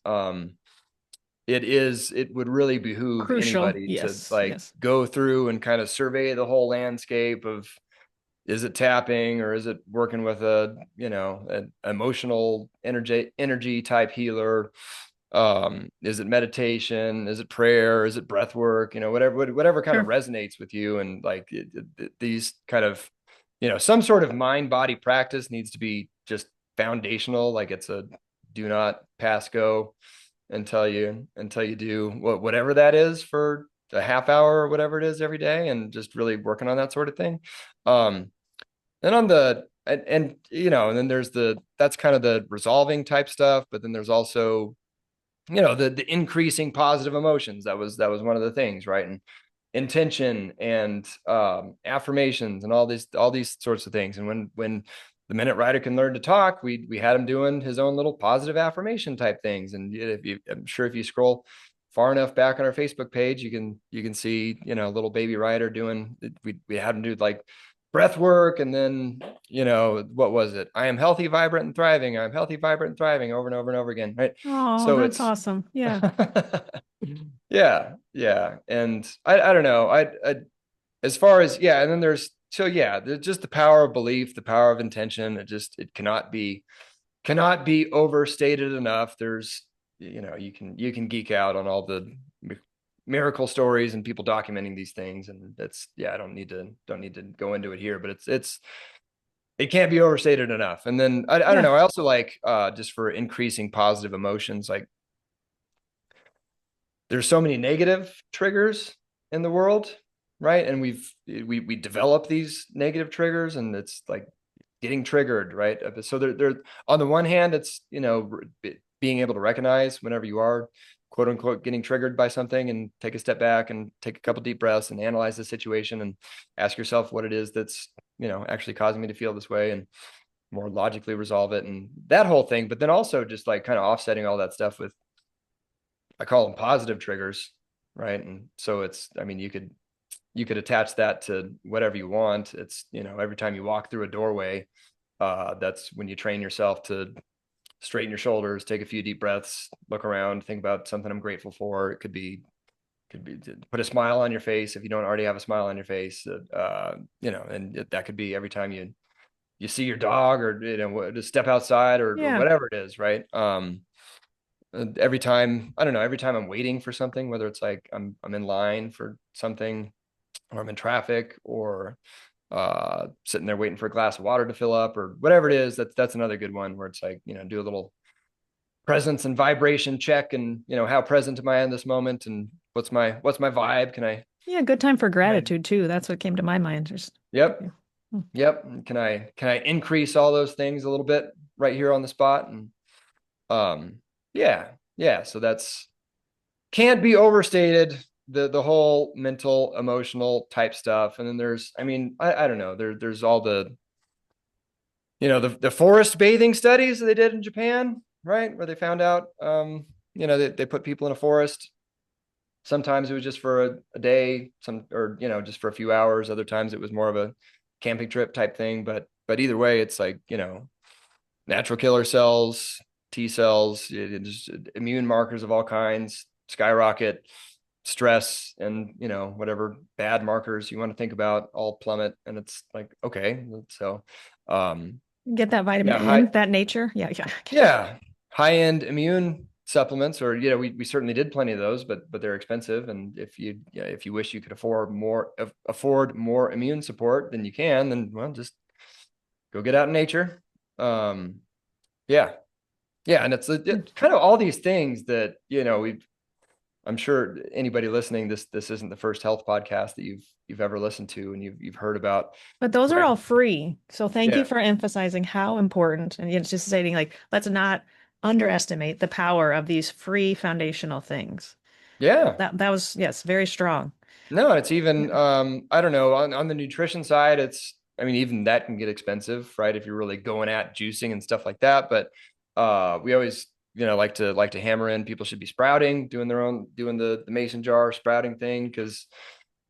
it would really behoove Crucial. anybody to Yes, like yes. go through and kind of survey the whole landscape of, is it tapping, or is it working with an emotional energy type healer? Is it meditation? Is it prayer? Is it breath work? Whatever kind of Sure. resonates with you. And like these kind of, some sort of mind body practice needs to be just foundational. Like it's a do not pass go until you do whatever that is for a half hour or whatever it is every day, and just really working on that sort of thing. And on the and then there's that's kind of the resolving type stuff, but then there's also, the increasing positive emotions. That was one of the things, right? And intention and affirmations and all these sorts of things. And when the Minute Rider Can Learn to Talk, we had him doing his own little positive affirmation type things. And I'm sure if you scroll far enough back on our Facebook page, you can see, little baby Ryder doing, we had him do like breath work. And then, what was it? I am healthy, vibrant, and thriving. I'm healthy, vibrant, and thriving over and over and over again. Right. Oh, So that's it's, awesome. Yeah. yeah, yeah. And I don't know. As far as, yeah. And then there's just the power of belief, the power of intention. It cannot be overstated enough. There's, you can geek out on all the miracle stories and people documenting these things, and that's, yeah, I don't need to go into it here, but it can't be overstated enough. And then I don't Yeah. know, I also like, just for increasing positive emotions, like there's so many negative triggers in the world, right? And we develop these negative triggers, and it's like getting triggered, right? So they're on the one hand, it's, being able to recognize whenever you are quote unquote getting triggered by something, and take a step back and take a couple deep breaths and analyze the situation and ask yourself what it is that's, actually causing me to feel this way, and more logically resolve it and that whole thing. But then also just like kind of offsetting all that stuff with, I call them positive triggers, right? And so it's, I mean, you could attach that to whatever you want. It's, every time you walk through a doorway, that's when you train yourself to straighten your shoulders, take a few deep breaths, look around, think about something I'm grateful for. It could be to put a smile on your face if you don't already have a smile on your face. And that could be every time you see your dog, or to step outside, or Yeah. whatever it is, right? Every time, I don't know, every time I'm waiting for something, whether it's like I'm in line for something, or I'm in traffic, or sitting there waiting for a glass of water to fill up, or whatever it is, that's another good one, where it's like, do a little presence and vibration check, and, how present am I in this moment, and what's my vibe? Yeah. Good time for Can I gratitude too. That's what came to my mind. Just, Yep. yeah. Hmm. Yep. Can I increase all those things a little bit right here on the spot? And um yeah, yeah, so that's, can't be overstated, the whole mental emotional type stuff. And then there's, I mean, I don't know, there's all the forest bathing studies that they did in Japan, right? Where they found out, they put people in a forest. Sometimes it was just for a day, or, just for a few hours. Other times it was more of a camping trip type thing. But either way, it's like, natural killer cells, T cells, just immune markers of all kinds skyrocket, stress, and, whatever bad markers you want to think about all plummet. And it's like, okay, so, Get that vitamin yeah, in, that nature. Yeah. Yeah. yeah, high end immune supplements, or, we certainly did plenty of those, but they're expensive. And if you wish you could afford more immune support than you can, then, well, just go get out in nature. Um, yeah, yeah, and it's kind of all these things that, I'm sure anybody listening, this isn't the first health podcast that you've ever listened to, and you've heard about, But those are right? all free. So thank you Yeah, for emphasizing how important, and it's just stating like, let's not underestimate the power of these free foundational things. yeah. That was, yes, very strong. No, it's even, Yeah. I don't know, on the nutrition side, I mean, even that can get expensive, right? If you're really going at juicing and stuff like that. But we always, like to hammer in, people should be sprouting, doing the mason jar sprouting thing, because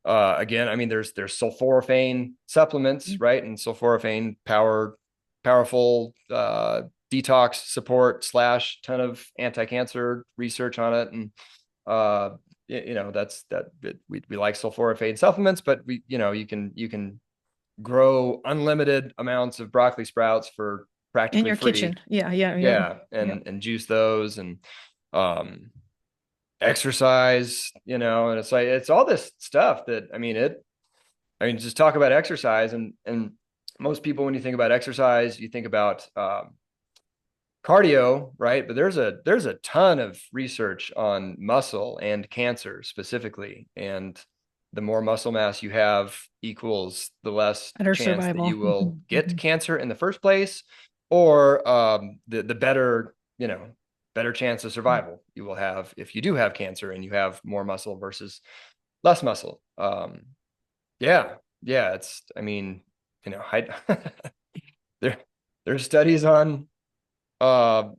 again, I mean, there's sulforaphane supplements, right? And sulforaphane powerful detox support / ton of anti-cancer research on it. And uh that's we like sulforaphane supplements, but you can grow unlimited amounts of broccoli sprouts for In practically your free. kitchen. Yeah, yeah, yeah. Yeah, Yeah. and juice those, and um exercise, and it's like, it's all this stuff that, I mean, just talk about exercise, and most people, when you think about exercise, you think about cardio, right? But there's a ton of research on muscle and cancer specifically. And the more muscle mass you have equals the less Better chance that survival. you will Mhm, get mhm. cancer in the first place, or the better, better chance of survival you will have if you do have cancer and you have more muscle versus less muscle. Yeah, yeah, it's, I mean, I, there there's studies on uh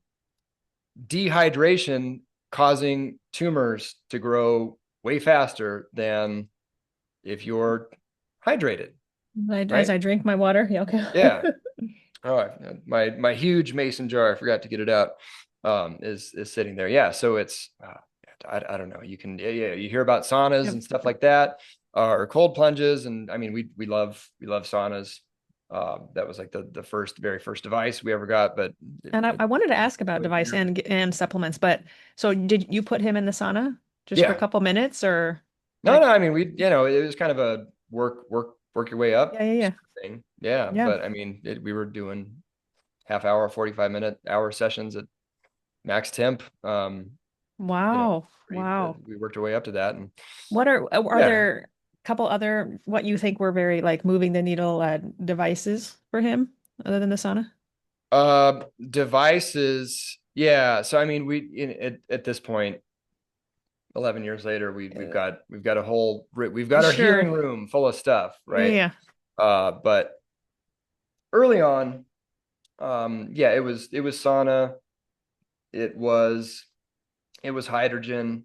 dehydration causing tumors to grow way faster than if you're hydrated, As right? I drink my water. Yeah, okay. Yeah. Oh, my huge mason jar, I forgot to get it out, is sitting there. Yeah. So it's, I don't know. You can, yeah, you hear about saunas Yep. and stuff like that, or cold plunges. And I mean, we love saunas. That was like the very first device we ever got, but And I wanted to ask about was device weird. and supplements, but so did you put him in the sauna just for a Yeah. couple minutes or No, no. like, I mean, it was kind of a work your way yeah, up yeah, yeah. sort of thing. Yeah. Yeah. But I mean, we were doing half hour, 45-minute hour sessions at max temp. You know, Wow. Wow. we worked our way up to that. And What are yeah, there a couple other what you think were very like moving the needle devices for him other than the sauna? devices. Yeah. So, I mean, at this point, 11 years later, we've got we've got our Sure. healing room full of stuff, Yeah, right? yeah. But early on, yeah, it was sauna. It was, it was hydrogen.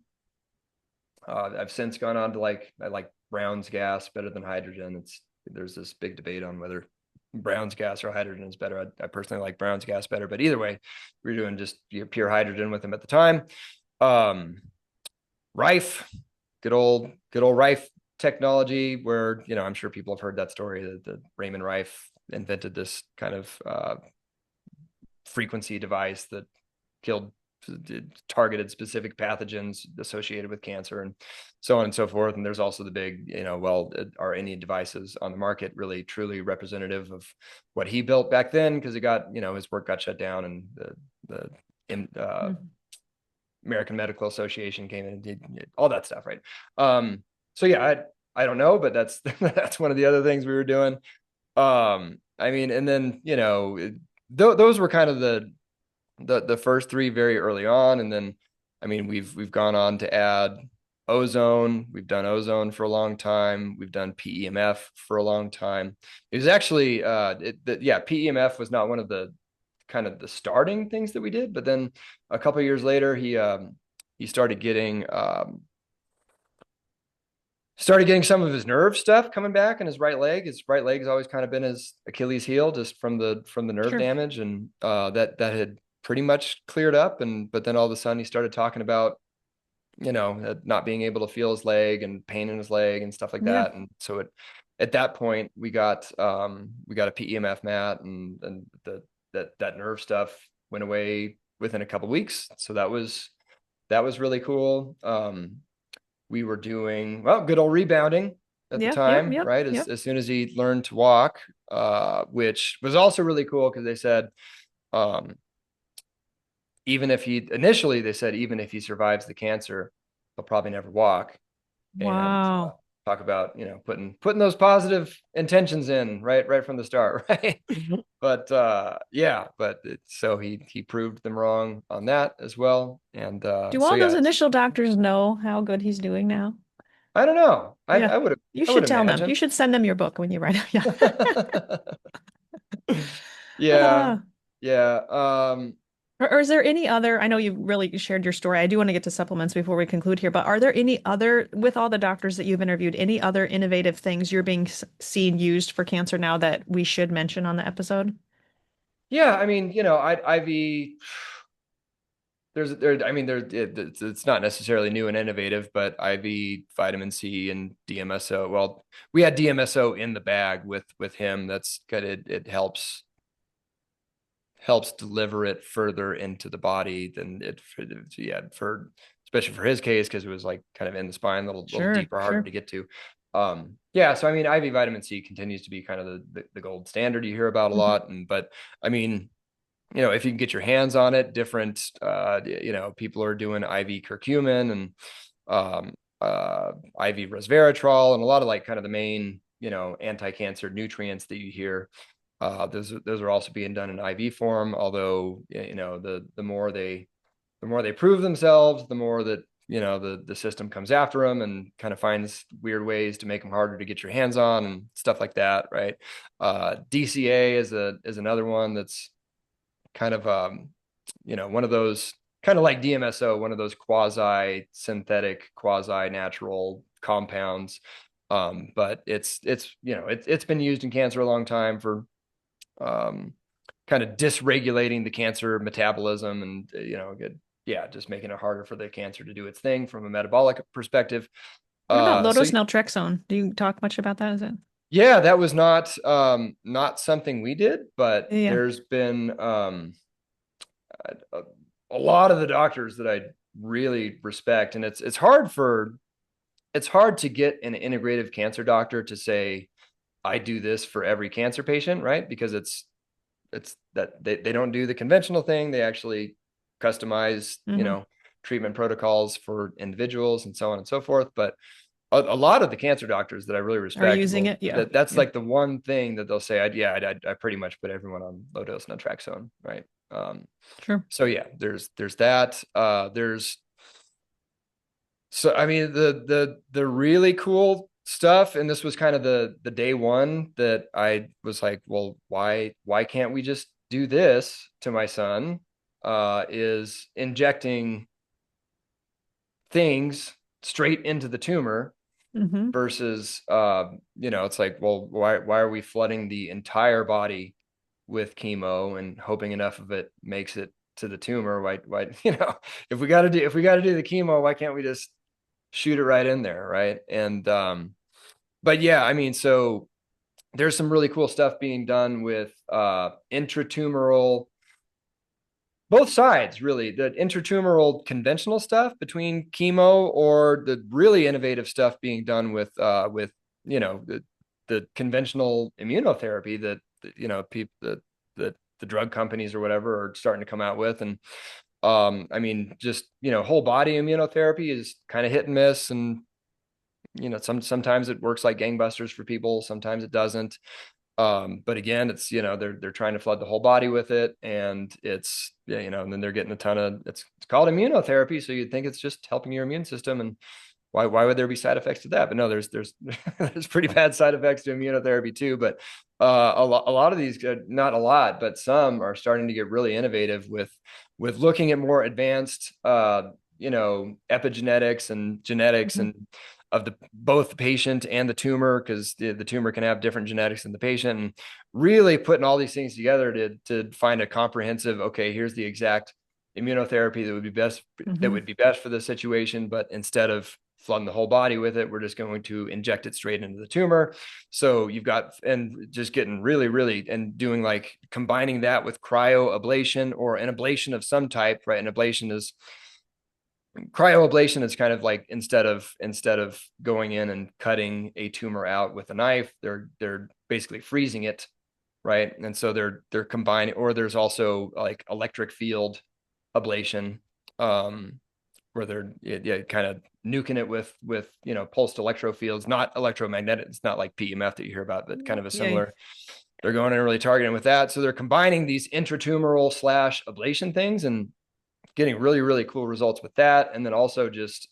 I've since gone on to I like Brown's gas better than hydrogen. There's this big debate on whether Brown's gas or hydrogen is better. I personally like Brown's gas better, but either way, we were doing just pure hydrogen with them at the time. Um, Rife, good old Rife technology, where I'm sure people have heard that story that Raymond Rife invented this kind of frequency device that killed targeted specific pathogens associated with cancer and so on and so forth. And there's also the big, well, are any devices on the market really truly representative of what he built back then? Because his work got shut down, and the Mhm. American Medical Association came in and did all that stuff, right? So yeah, I don't know, but that's that's one of the other things we were doing. I mean, and then those were kind of the first three very early on, and then I mean we've gone on to add ozone. We've done ozone for a long time. We've done PEMF for a long time. It was actually yeah, PEMF was not one of the kind of the starting things that we did, but then a couple of years later he started getting some of his nerve stuff coming back in his right leg. His right leg has always kind of been his Achilles heel, just from the nerve Sure. damage, and that had pretty much cleared up. And but then all of a sudden he started talking about not being able to feel his leg and pain in his leg and stuff like Yeah. that. And so at that point we got a PEMF mat, and that nerve stuff went away within a couple of weeks. So that was really cool. We were doing, well, good old rebounding at the Yep, yep, time, yep, right? As, yep. as soon as he learned to walk, which was also really cool because they said, um, even if he survives the cancer, he'll probably never walk. And Wow. talk about, putting those positive intentions in right from the start, right? But yeah, so he proved them wrong on that as well. And Do so all those yeah, initial doctors know how good he's doing now? I don't know. I Yeah. I would You I would should tell them. You imagine. should send them your book when you write it. Yeah. Yeah. Uh, Yeah. or is there any other, I know you really shared your story. I do want to get to supplements before we conclude here, but are there any other, with all the doctors that you've interviewed, any other innovative things you're being seen used for cancer now that we should mention on the episode? Yeah. I mean, IV, I mean, it's not necessarily new and innovative, but IV vitamin C and DMSO. Well, we had DMSO in the bag with him. That's good. It helps deliver it further into the body than yeah, for especially for his case, because it was like kind of in the spine, a little Sure, deeper, harder sure. to get to. Yeah, so I mean, IV vitamin C continues to be kind of the gold standard you hear about a Mhm. lot. But I mean, if you can get your hands on it, different people are doing IV curcumin and um IV resveratrol, and a lot of like kind of the main anti-cancer nutrients that you hear. Those are also being done in IV form, although the more they prove themselves, the more that the system comes after them and kind of finds weird ways to make them harder to get your hands on and stuff like that, right? DCA is another one that's kind of one of those kind of like DMSO, one of those quasi synthetic, quasi natural compounds. But it's it's been used in cancer a long time for um, kind of dysregulating the cancer metabolism and just making it harder for the cancer to do its thing from a metabolic perspective. What about So low-dose naltrexone? Do you talk much about that? Is it? yeah, that was not something we did, but Yeah. there's been a, a lot of the doctors that I really respect, and it's hard to get an integrative cancer doctor to say I do this for every cancer patient, right? Because it's that they don't do the conventional thing. They actually customize, Hmm. treatment protocols for individuals and so on and so forth. But a lot of the cancer doctors that I really Are respect using it? Yeah. that's Yeah. like the one thing that they'll say, I pretty much put everyone on low dose naltrexone, right? Sure. So yeah, there's that. There's so I mean the really cool stuff, and this was kind of the day one that I was like, well, why can't we just do this to my son? Is injecting things straight into the tumor Hmm. versus it's like, well, why are we flooding the entire body with chemo and hoping enough of it makes it to the tumor? Why if we got to do the chemo, why can't we just shoot it right in there, right? And but yeah, I mean, so there's some really cool stuff being done with intratumoral, both sides really, the intratumoral conventional stuff between chemo, or the really innovative stuff being done with the conventional immunotherapy that people the drug companies or whatever are starting to come out with. And I mean, just whole body immunotherapy is kind of hit and miss, and sometimes it works like gangbusters for people, sometimes it doesn't. But again, it's they're trying to flood the whole body with it, and it's and then they're getting a ton of it's called immunotherapy, so you'd think it's just helping your immune system, and why would there be side effects to that? But no, there's there's pretty bad side effects to immunotherapy too. But a lot of these, not a lot, but some are starting to get really innovative with looking at more advanced epigenetics and genetics Hmm. and of the both the patient and the tumor, because the tumor can have different genetics in the patient, and really putting all these things together to find a comprehensive, okay, here's the exact immunotherapy that Hmm. would be best for the situation, but instead of flooding the whole body with it, we're just going to inject it straight into the tumor. So you've got, and just getting really, really, and doing like combining that with cryoablation or an ablation of some type, right? An ablation is cryoablation is kind of like, instead of going in and cutting a tumor out with a knife, they're basically freezing it, right? And so they're combining, or there's also like electric field ablation, where they're kind of nuking it with pulsed electrofields, not electromagnetic. It's not like PEMF that you hear about, but kind of a Yeah. similar. They're going in and really targeting with that. So they're combining these intratumoral slash ablation things and getting really, really cool results with that. And then also just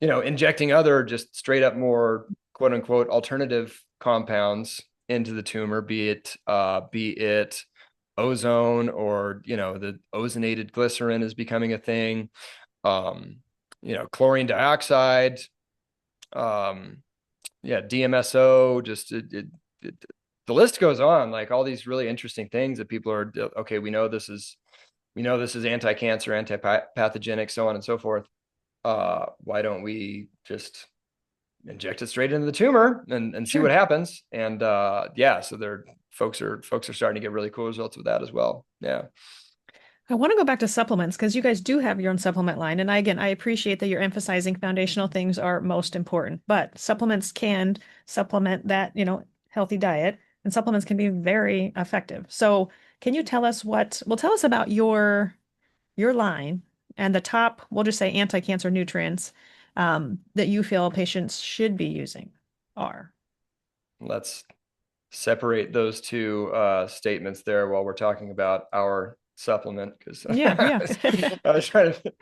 injecting other just straight up more quote unquote alternative compounds into the tumor, be it ozone, or the ozonated glycerin is becoming a thing. um Chlorine dioxide, um DMSO, just the list goes on, like all these really interesting things that people are, okay, we know this is anti-cancer, anti-pathogenic, so on and so forth. Why don't we just inject it straight into the tumor and see what Sure. happens? And so folks are starting to get really cool results with that as well. Yeah. I want to go back to supplements because you guys do have your own supplement line. And I appreciate that you're emphasizing foundational things are most important, but supplements can supplement that, healthy diet, and supplements can be very effective. So can you tell us tell us about your line and the top, we'll just say anti-cancer nutrients that you feel patients should be using are. Let's separate those two statements there while we're talking about our supplement because Yeah, yeah. I was trying to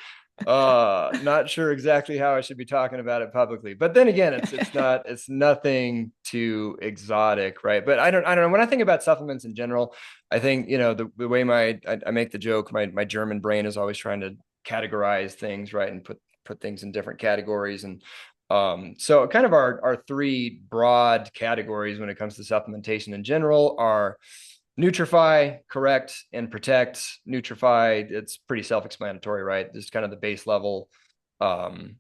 not sure exactly how I should be talking about it publicly. But then again, it's nothing too exotic, right? But I don't know. When I think about supplements in general, I think, the way I make the joke, my German brain is always trying to categorize things, right? And put things in different categories. And so kind of our three broad categories when it comes to supplementation in general are Nutrify, correct, and protect. Nutrify, it's pretty self-explanatory, right? Just kind of the base level um,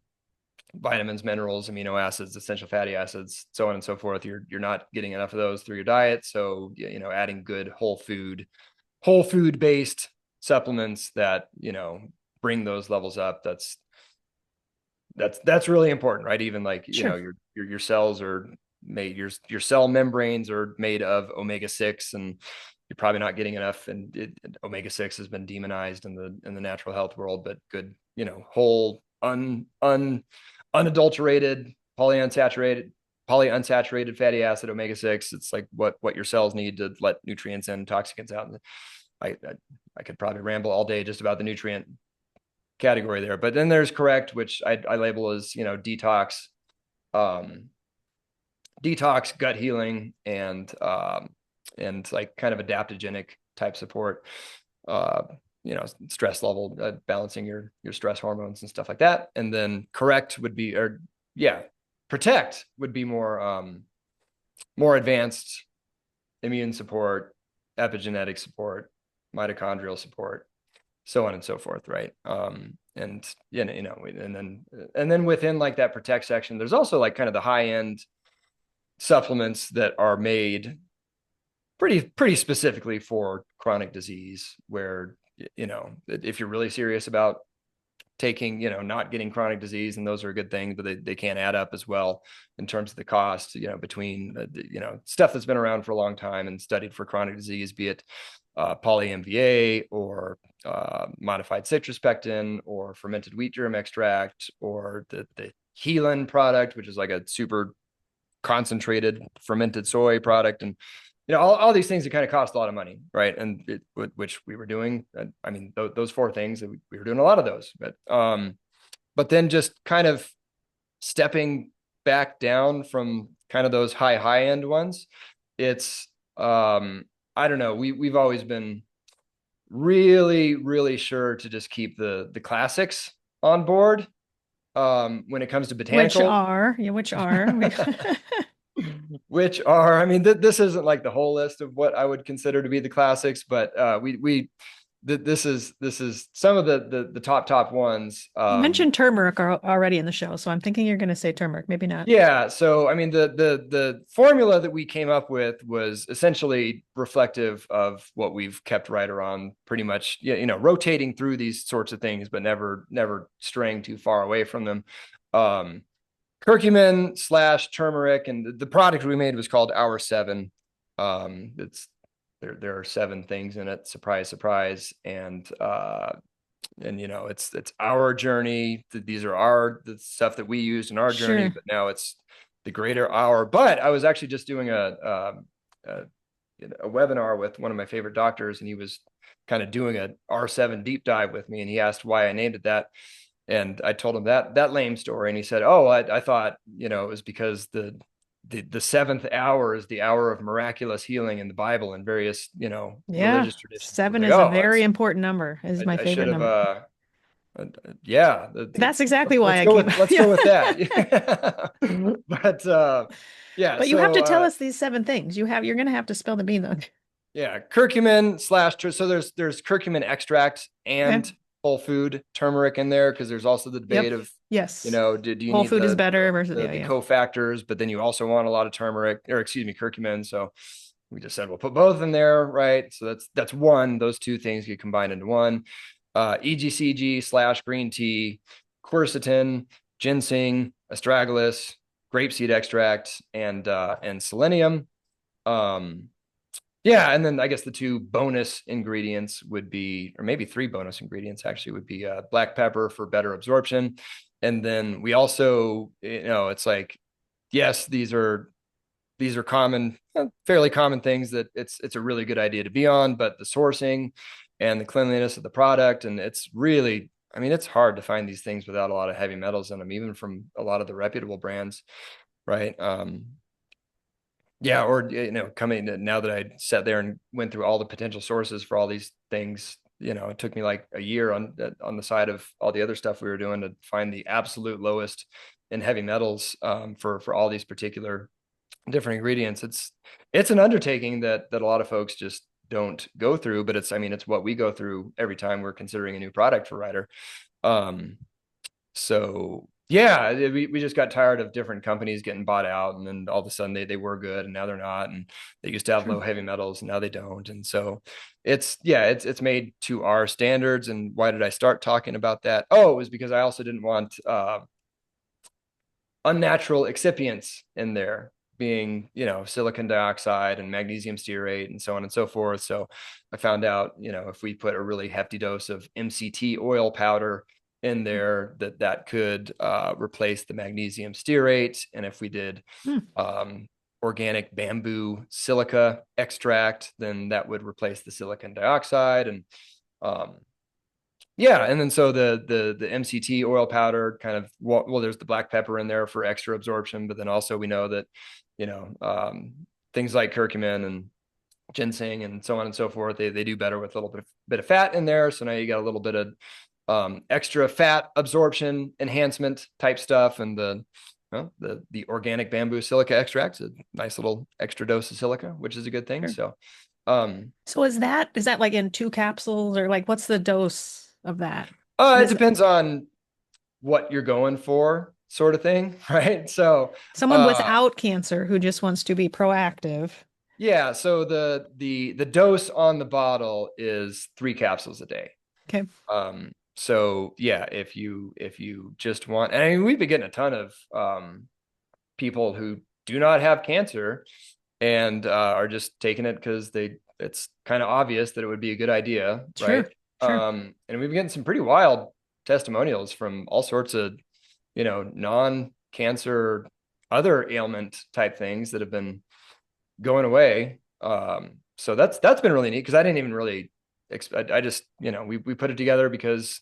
vitamins, minerals, amino acids, essential fatty acids, so on and so forth. You're not getting enough of those through your diet, so adding good whole food based supplements that bring those levels up. That's really important, right? Even like Sure. your cells are made, your cell membranes are made of omega-6, and you're probably not getting enough. And omega-6 has been demonized in the natural health world, but good, whole unadulterated polyunsaturated fatty acid omega-6. It's like what your cells need to let nutrients in, toxicants out. I could probably ramble all day just about the nutrient category there. But then there's correct, which I label as um, detox, gut healing, and like kind of adaptogenic type support. Uh, stress level, balancing your stress hormones and stuff like that. And then correct would be, or yeah, protect would be more advanced immune support, epigenetic support, mitochondrial support, so on and so forth, right? And and then within like that protect section, there's also like kind of the high end supplements that are made pretty specifically for chronic disease, where if you're really serious about taking, not getting chronic disease, and those are a good thing, but they can add up as well in terms of the cost, between stuff that's been around for a long time and studied for chronic disease, be it poly MVA or modified citrus pectin or fermented wheat germ extract, or the Helan product, which is like a super concentrated fermented soy product. And all these things that kind of cost a lot of money, right? And which we were doing. I mean, those four things, we were doing a lot of those. But then just kind of stepping back down from kind of those high end ones, it's I don't know. We've always been really, really sure to just keep the classics on board when it comes to Which botanicals. are, yeah, which are. Which are, I mean, this isn't like the whole list of what I would consider to be the classics, but this is some of the top ones. You mentioned turmeric already in the show, so I'm thinking you're going to say turmeric. Maybe not. Yeah, so I mean, the formula that we came up with was essentially reflective of what we've kept right around, pretty much, rotating through these sorts of things, but never straying too far away from them. Curcumin / turmeric, and the product we made was called Hour 7. It's there are 7 things in it. Surprise, surprise. And it's our journey. These are the stuff that we used in our journey, Sure. but now it's the greater hour. But I was actually just doing a webinar with one of my favorite doctors, and he was kind of doing a R7 deep dive with me, and he asked why I named it that. And I told him that lame story, and he said, "Oh, I thought it was because the seventh hour is the hour of miraculous healing in the Bible and various Yeah. religious traditions." I was 7 like, is a "Oh, very important number. Is my I should favorite have number. yeah, That's exactly why let's I go came. with let's Yeah. go with that." But yeah, But you have so to tell us these 7 things. You're going to have to spill the beans on. yeah, curcumin / so there's curcumin extract Okay. and whole food turmeric in there, because there's also the debate Yep. of Yes. do you Whole need food is better versus the cofactors, but then you also want a lot of turmeric, or excuse me, curcumin. So we just said we'll put both in there, right? So that's one. Those two things get combined into one. EGCG / green tea, quercetin, ginseng, astragalus, grapeseed extract, and selenium. Um, yeah, and then I guess the 2 bonus ingredients would be, or maybe 3 bonus ingredients actually, would be black pepper for better absorption. And then we also, it's like, yes, these are common, fairly common things that it's a really good idea to be on, but the sourcing, and the cleanliness of the product. And it's really, I mean, it's hard to find these things without a lot of heavy metals in them, even from a lot of the reputable brands, right? Yeah, or coming now that I sat there and went through all the potential sources for all these things, it took me like a year on the side of all the other stuff we were doing to find the absolute lowest in heavy metals, for all these particular different ingredients. It's an undertaking that a lot of folks just don't go through, but I mean, it's what we go through every time we're considering a new product for Ryder. Um, so yeah, we just got tired of different companies getting bought out, and then all of a sudden they were good and now they're not, and they used to have Sure. low heavy metals and now they don't. And so it's made to our standards. And why did I start talking about that? Oh, it was because I also didn't want unnatural excipients in there, being silicon dioxide and magnesium stearate and so on and so forth. So I found out, if we put a really hefty dose of MCT oil powder in there, that could replace the magnesium stearate. And if we did Hmm. organic bamboo silica extract, then that would replace the silicon dioxide. And um, yeah, and then so the MCT oil powder kind of, well, there's the black pepper in there for extra absorption, but then also we know that things like curcumin and ginseng and so on and so forth, they do better with a little bit of fat in there. So now you got a little bit of extra fat absorption enhancement type stuff. And the organic bamboo silica extracts a nice little extra dose of silica, which is a good thing. Sure. So um, So is that like in 2 capsules, or like what's the dose of that? And it depends on what you're going for, sort of thing, right? So someone uh without cancer who just wants to be proactive? yeah, so the dose on the bottle is 3 capsules a day. Okay. So yeah, if you just want, and I mean, we've been getting a ton of people who do not have cancer and are just taking it because it's kind of obvious that it would be a good idea, right? Sure. Sure. And we've been getting some pretty wild testimonials from all sorts of non-cancer, other ailment type things that have been going away. So that's been really neat, because I didn't even really expect. I just we put it together because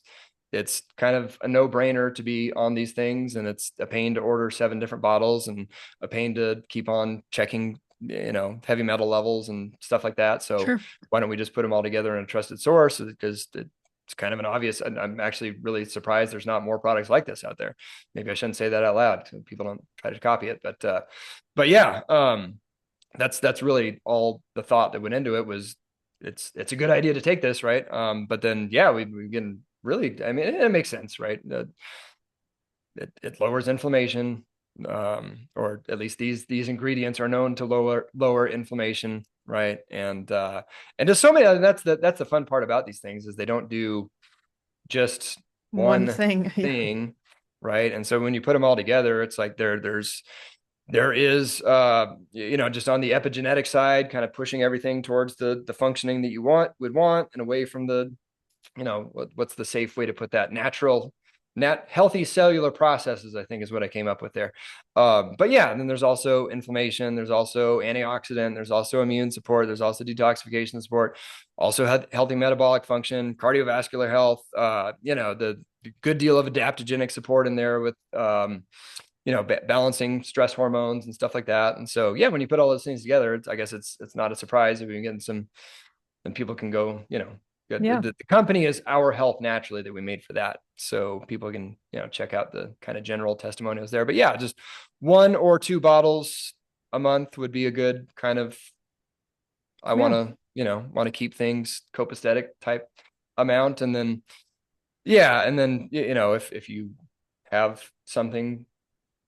it's kind of a no-brainer to be on these things, and it's a pain to order 7 different bottles and a pain to keep on checking heavy metal levels and stuff like that. So Sure. why don't we just put them all together in a trusted source? Because it's kind of an obvious. I'm actually really surprised there's not more products like this out there. Maybe I shouldn't say that out loud so people don't try to copy it, but yeah, that's really all the thought that went into it. Was it's a good idea to take this, right? But then yeah, we can really, I mean, it makes sense, right? It lowers inflammation, or at least these ingredients are known to lower inflammation, right? And just so many, that's the fun part about these things, is they don't do just One one thing. Yeah. thing, right? And so when you put them all together, it's like there is just on the epigenetic side, kind of pushing everything towards the functioning that you would want, and away from the what's the safe way to put that, healthy cellular processes, I think, is what I came up with there. But yeah, and then there's also inflammation, there's also antioxidant, there's also immune support, there's also detoxification support, also healthy metabolic function, cardiovascular health, the good deal of adaptogenic support in there with balancing stress hormones and stuff like that. And so yeah, when you put all those things together, I guess it's not a surprise if we get some, then people can go, good. Yeah. The company is Our Health Naturally, that we made for that, so people can check out the kind of general testimonials there. But yeah, just 1 or 2 bottles a month would be a good kind of, I Yeah. want to keep things copacetic type amount. And then yeah, and then if you have something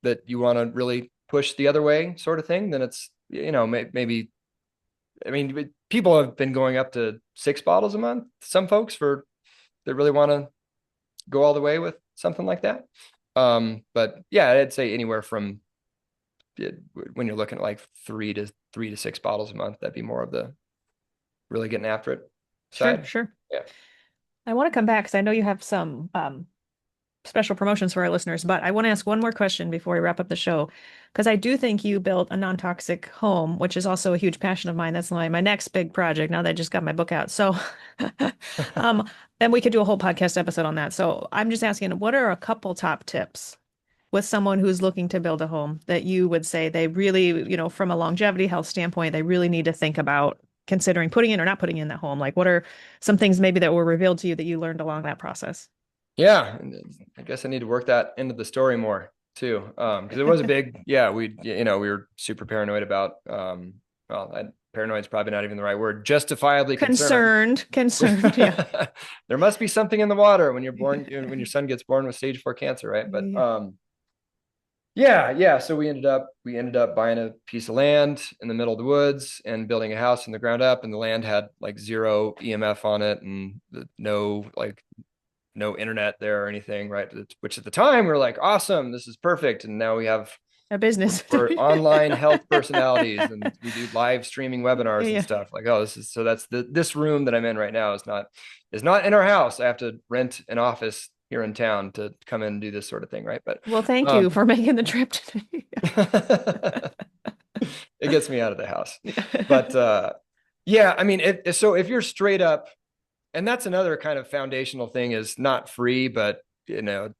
that you want to really push the other way, sort of thing, then it's maybe, I mean, people have been going up to 6 bottles a month, some folks, for that really want to go all the way with something like that. But yeah, I'd say anywhere from, when you're looking at like 3 to 6 bottles a month, that'd be more of the really getting after it Sure. side. Sure. Yeah. I want to come back because I know you have some special promotions for our listeners, but I want to ask one more question before we wrap up the show, because I do think you built a non-toxic home, which is also a huge passion of mine. That's my next big project now that I just got my book out. So, um, and we could do a whole podcast episode on that. So I'm just asking, what are a couple top tips with someone who's looking to build a home that you would say they really, from a longevity health standpoint, they really need to think about considering putting in or not putting in that home? Like, what are some things maybe that were revealed to you that you learned along that process? Yeah, I guess I need to work that into the story more too, because it was a big, yeah, we were super paranoid about, paranoid is probably not even the right word, justifiably concerned. Concerned, yeah. There must be something in the water when you're born, when your son gets born with stage 4 cancer, right? But Yeah. yeah. So we ended up buying a piece of land in the middle of the woods and building a house from the ground up, and the land had like zero EMF on it and no internet there or anything, right? Which at the time we were like, awesome, this is perfect. And now we have A business. we're online health personalities and we do live streaming webinars and Yeah. stuff. Like, oh, that's this room that I'm in right now is not in our house. I have to rent an office here in town to come in and do this sort of thing, right? But Well, thank you um for making the trip today. it gets me out of the house. But yeah, I mean, so if you're straight up, and that's another kind of foundational thing, is not free, but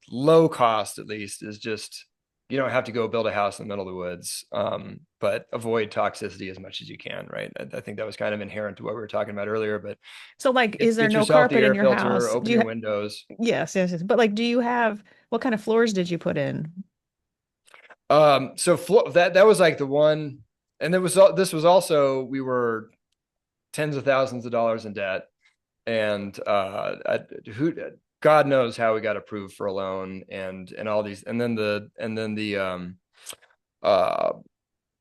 low cost at least, is just you don't have to go build a house in the middle of the woods, but avoid toxicity as much as you can, right? I think that was kind of inherent to what we were talking about earlier, but So, like, is there get no yourself the carpet in air your filter, house? open your windows. Yes, yes, yes. But like, do you have, what kind of floors did you put in? So that was like the one, and this was also, we were tens of thousands of dollars in debt, and who God knows how we got approved for a loan and all these, and then the uh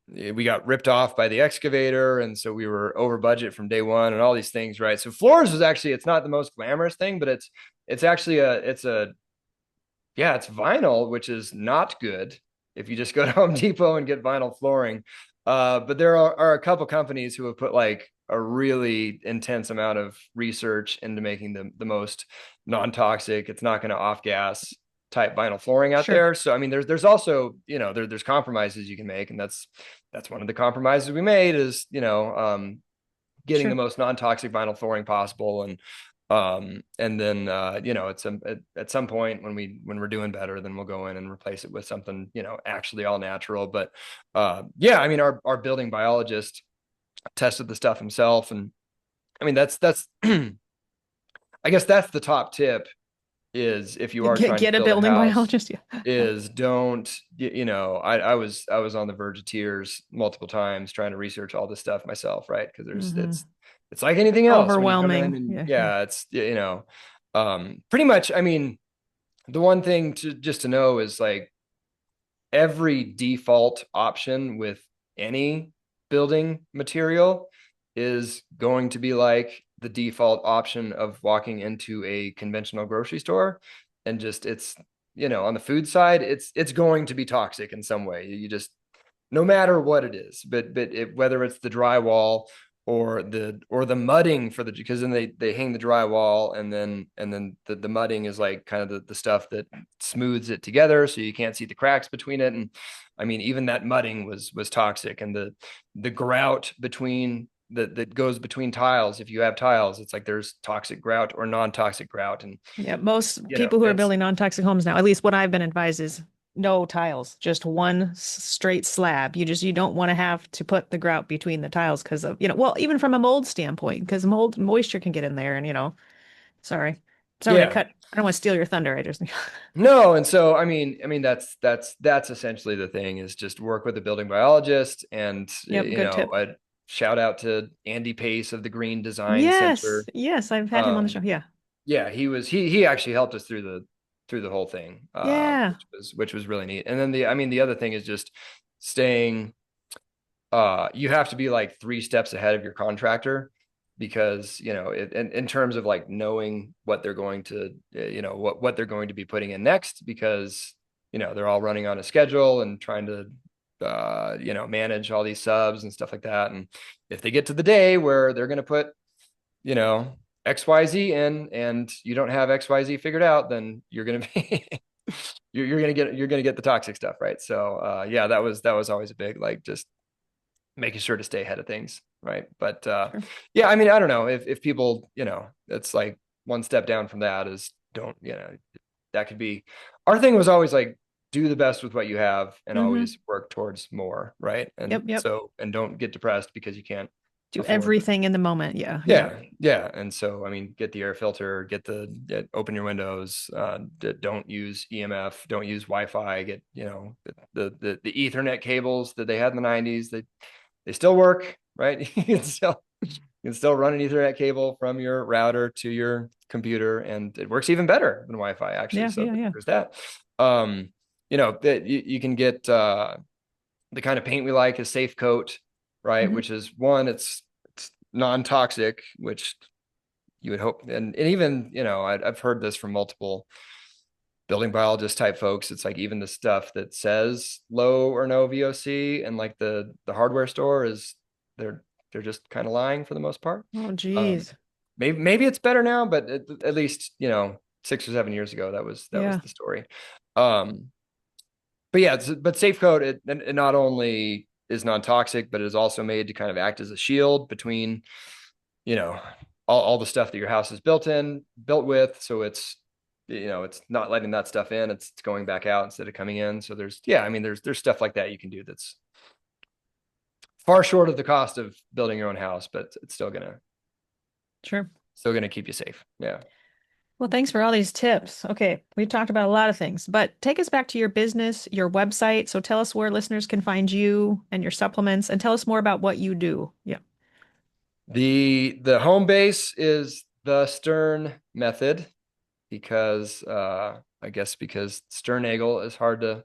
we got ripped off by the excavator, and so we were over budget from day one and all these things, right? So floors was actually, it's not the most glamorous thing, but it's actually it's vinyl, which is not good if you just go to Home Depot and get vinyl flooring. But there are a couple companies who have put like a really intense amount of research into making the most non-toxic, it's not going to off gas type vinyl flooring out Sure, there. So I mean, there's also, there's compromises you can make, and that's one of the compromises we made, is getting the sure, most non-toxic vinyl flooring possible. And then at some point when we're doing better, then we'll go in and replace it with something actually all natural. But yeah, I mean, our building biologist tested the stuff himself, and I mean, that's I guess that's the top tip, is if you are trying to get a build a building house, biologist. Yeah. is don't, I was on the verge of tears multiple times trying to research all this stuff myself, right? Because Hmm. it's like anything else when you come in, Overwhelming. and Yeah, yeah. yeah, it's pretty much, I mean, the one thing to know is like every default option with any building material is going to be like the default option of walking into a conventional grocery store, and just it's on the food side, it's going to be toxic in some way. You just, no matter what it is, whether it's the drywall or the mudding for the, because then they hang the drywall, and then the mudding is like kind of the stuff that smooths it together so you can't see the cracks between it. And I mean, even that mudding was toxic, and the grout between that goes between tiles, if you have tiles, it's like there's toxic grout or non-toxic grout. And Yeah, most people who are it's, building non-toxic homes now, at least what I've been advised is no tiles, just one straight slab. You don't want to have to put the grout between the tiles because of, well, even from a mold standpoint, because moisture can get in there and, sorry. Sorry to yeah. cut. I don't want to steal your thunder. I just No, and so I mean that's essentially the thing, is just work with a building biologist. And Yep, good tip. a shout out to Andy Pace of the Green Design Yes, Center. yes, I've had him on the show. Um, Yeah. yeah, he actually helped us through the whole thing, Yeah. which was really neat. And then the other thing is just staying, you have to be like 3 steps ahead of your contractor, because in terms of like knowing what they're going to, what they're going to be putting in next, because they're all running on a schedule and trying to manage all these subs and stuff like that. And if they get to the day where they're going to put you know XYZ in, and you don't have XYZ figured out, then you're going to be you're gonna get the toxic stuff, right? So yeah, that was always a big, like, just making sure to stay ahead of things, right? But Sure. yeah, I mean, I don't know if people, it's like one step down from that is don't, that could be, our thing was always like, do the best with what you have and Mm-hmm. always work towards more, right? Yep, And yep. so, and don't get depressed because you can't Do afford. everything in the moment. Yeah, yeah. Yeah. And so, I mean, get the air filter, open your windows, don't use EMF, don't use Wi-Fi, get, the Ethernet cables that they had in the 90s, they still work, right? You can still run an Ethernet cable from your router to your computer, and it works even better than Wi-Fi, actually. Yeah, So yeah, yeah. there's that. That you can get the kind of paint we like is Safe Coat, right? Mm-hmm. Which is one, it's non-toxic, which you would hope, and even, I've heard this from multiple building biologist type folks. It's like even the stuff that says low or no VOC and like the hardware store is, they're they're just kind of lying for the most part. Oh, Um, geez. maybe it's better now, but at least 6 or 7 years ago that was Yeah. the story. Um, but yeah, but Safe Code, it not only is non-toxic, but it is also made to kind of act as a shield between, you know, all the stuff that your house is built with. So it's not letting that stuff in. It's going back out instead of coming in. So I mean, there's stuff like that you can do that's far short of the cost of building your own house, but it's Sure. still gonna keep you safe. Yeah. Well, thanks for all these tips. Okay, we've talked about a lot of things, but take us back to your business, your website. So tell us where listeners can find you and your supplements, and tell us more about what you do. Yeah. The home base is the Stern method because I guess because Sternagel is hard to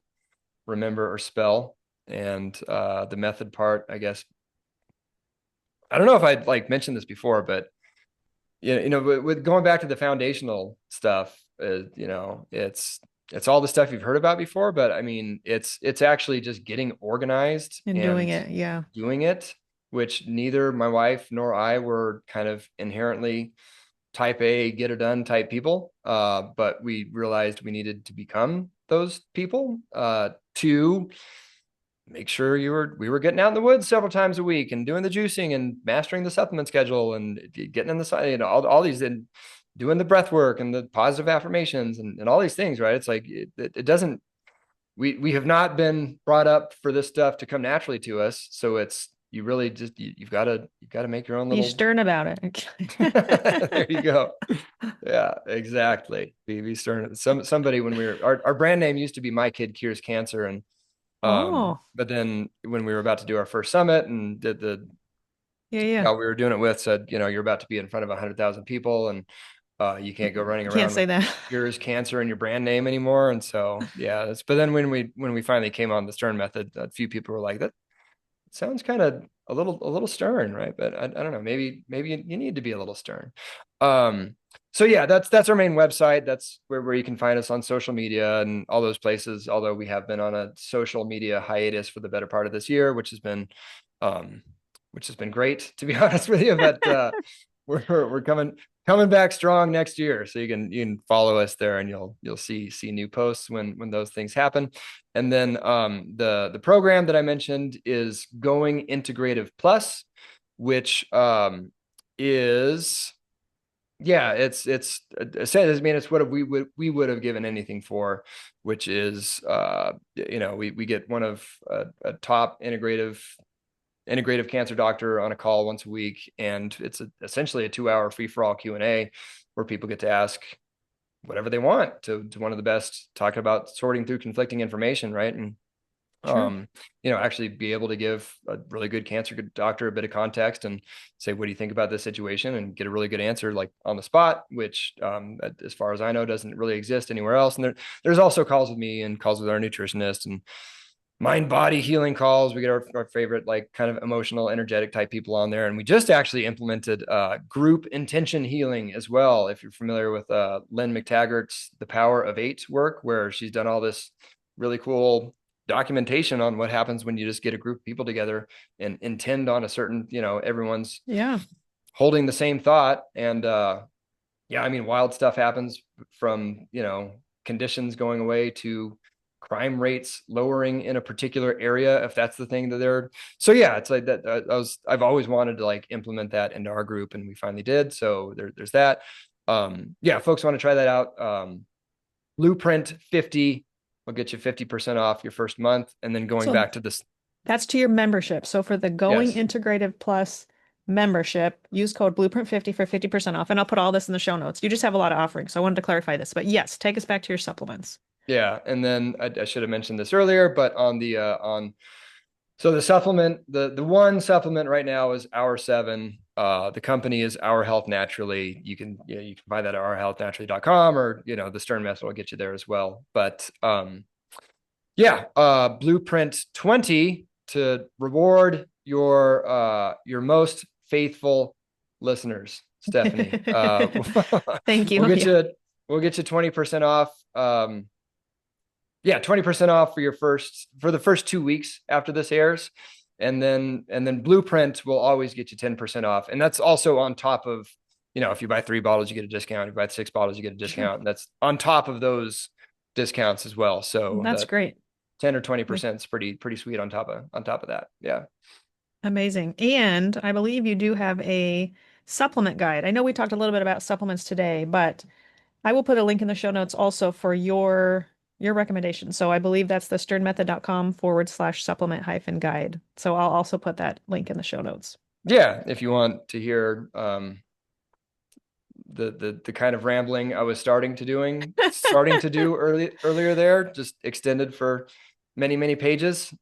remember or spell. And the method part, I guess, I don't know if I'd like mentioned this before, but with going back to the foundational stuff, it's all the stuff you've heard about before, but I mean, it's actually just getting organized And doing and it. Yeah. doing it, which neither my wife nor I were kind of inherently type A, get it done type people. But we realized we needed to become those people to make sure we were getting out in the woods several times a week and doing the juicing and mastering the supplement schedule and getting in the side, all these, and doing the breath work and the positive affirmations and all these things, right? It's like it doesn't, we have not been brought up for this stuff to come naturally to us. So it's, you really just, you've got to make your own Be little. stern about it. There you go. Yeah, exactly. Be stern. Somebody, when our brand name used to be My Kid Cures Cancer, and Oh, but then when we were about to do our first summit and did the yeah, yeah. gal we were doing it with said, you're about to be in front of 100,000 people, and you can't go running Can't around with say that. cures cancer in your brand name anymore. And so yeah, but then when we finally came on the Stern method, a few people were like, that sounds kind of a little stern, right? But I don't know, maybe you need to be a little stern. Um, so yeah, that's our main website. That's where you can find us on social media and all those places. Although we have been on a social media hiatus for the better part of this year, um, which has been great, to be honest with you. But we're coming back strong next year. So you can follow us there, and you'll see new posts when those things happen. And then the program that I mentioned is Going Integrative Plus, which is, yeah, I mean, it's what we would have given anything for, which is we get one of a top integrative cancer doctor on a call once a week, and it's essentially a 2-hour free-for-all Q&A where people get to ask whatever they want to one of the best, talking about sorting through conflicting information, right? And Sure. actually be able to give a really good cancer doctor a bit of context and say, what do you think about this situation, and get a really good answer like on the spot, which as far as I know doesn't really exist anywhere else. And there's also calls with me and calls with our nutritionist and mind body healing calls. We get our favorite, like, kind of emotional, energetic type people on there. And we just actually implemented group intention healing as well. If you're familiar with Lynn McTaggart's The Power of Eight work, where she's done all this really cool documentation on what happens when you just get a group of people together and intend on a certain, everyone's Yeah. holding the same thought. And yeah, I mean, wild stuff happens from, conditions going away to crime rates lowering in a particular area, if that's the thing that they're. So yeah, it's like that. I've always wanted to like implement that into our group, and we finally did. So there's that. Yeah, folks want to try that out. Blueprint 50 will get you 50% off your first month, and then going So back to this. that's to your membership. So for the Going Yes. Integrative Plus membership, use code Blueprint50 for 50% off. And I'll put all this in the show notes. You just have a lot of offerings. So I wanted to clarify this. But yes, take us back to your supplements. Yeah, and then I should have mentioned this earlier, but on the on so the supplement, the one supplement right now is Hour 7. The company is Our Health Naturally. You can find that at ourhealthnaturally.com, or the Stern Method will get you there as well. But yeah, Blueprint 20 to reward your most faithful listeners, Stephanie. Thank you. we'll get Yeah. you we'll get you 20% off. Yeah, 20% off for the first 2 weeks after this airs. And then Blueprint will always get you 10% off. And that's also on top of, if you buy 3 bottles, you get a discount. If you buy 6 bottles, you get a Sure. discount. And that's on top of those discounts as well. So That's that great. 10 or Yeah. 20% is pretty sweet on top of that. Yeah. Amazing. And I believe you do have a supplement guide. I know we talked a little bit about supplements today, but I will put a link in the show notes also for your recommendation. So I believe that's the sternmethod.com/supplement hyphen guide. So I'll also put that link in the show notes. Yeah. If you want to hear the kind of rambling I was starting to do earlier there, just extended for many pages.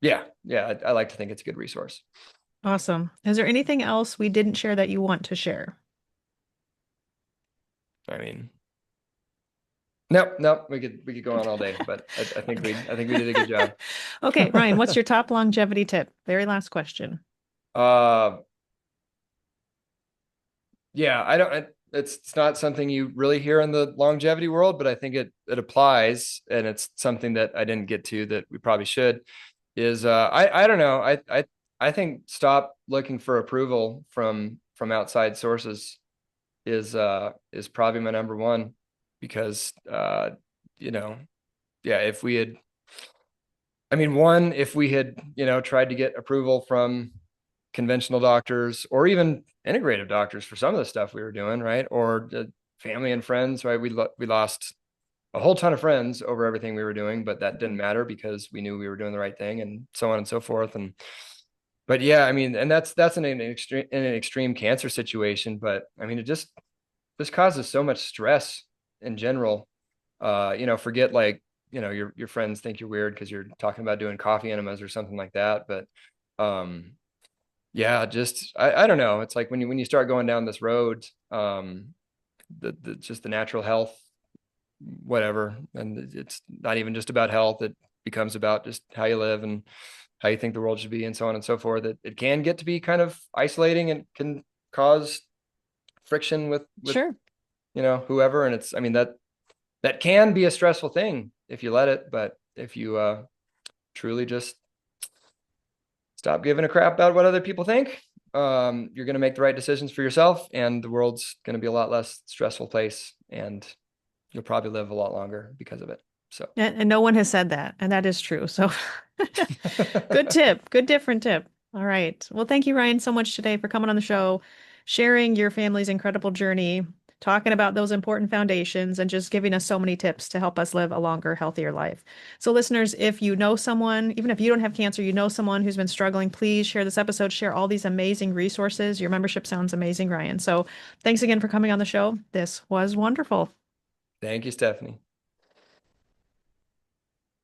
Yeah, I like to think it's a good resource. Awesome. Is there anything else we didn't share that you want to share? I mean, nope. We could go on all day, but I think we did a good job. Okay, Ryan, what's your top longevity tip? Very last question. uh, yeah, I don't. It's not something you really hear in the longevity world, but I think it applies, and it's something that I didn't get to that we probably should. Is I don't know. I think stop looking for approval from outside sources is probably my number one, because you know yeah, if we had, I mean, one, if we had tried to get approval from conventional doctors or even integrative doctors for some of the stuff we were doing, right, or family and friends, right, we lost a whole ton of friends over everything we were doing, but that didn't matter because we knew we were doing the right thing, and so on and so forth. And but yeah, I mean, and that's in an extreme cancer situation, but I mean, it just this causes so much stress in general. Forget, like, your friends think you're weird because you're talking about doing coffee enemas or something like that. But yeah, just I don't know. It's like when you start going down this road, the just the natural health, whatever, and it's not even just about health. It becomes about just how you live and how you think the world should be, and so on and so forth. It can get to be kind of isolating and can cause friction with Sure. whoever. And it's, I mean, that can be a stressful thing if you let it, but if you truly just stop giving a crap about what other people think, you're going to make the right decisions for yourself, and the world's going to be a lot less stressful place, and you'll probably live a lot longer because of it. So And no one has said that, and that is true. So good tip, good different tip. All right. Well, thank you, Ryan, so much today for coming on the show, sharing your family's incredible journey, talking about those important foundations, and just giving us so many tips to help us live a longer, healthier life. So, listeners, if you know someone, even if you don't have cancer, you know someone who's been struggling, please share this episode, share all these amazing resources. Your membership sounds amazing, Ryan. So, thanks again for coming on the show. This was wonderful. thank you, Stephanie.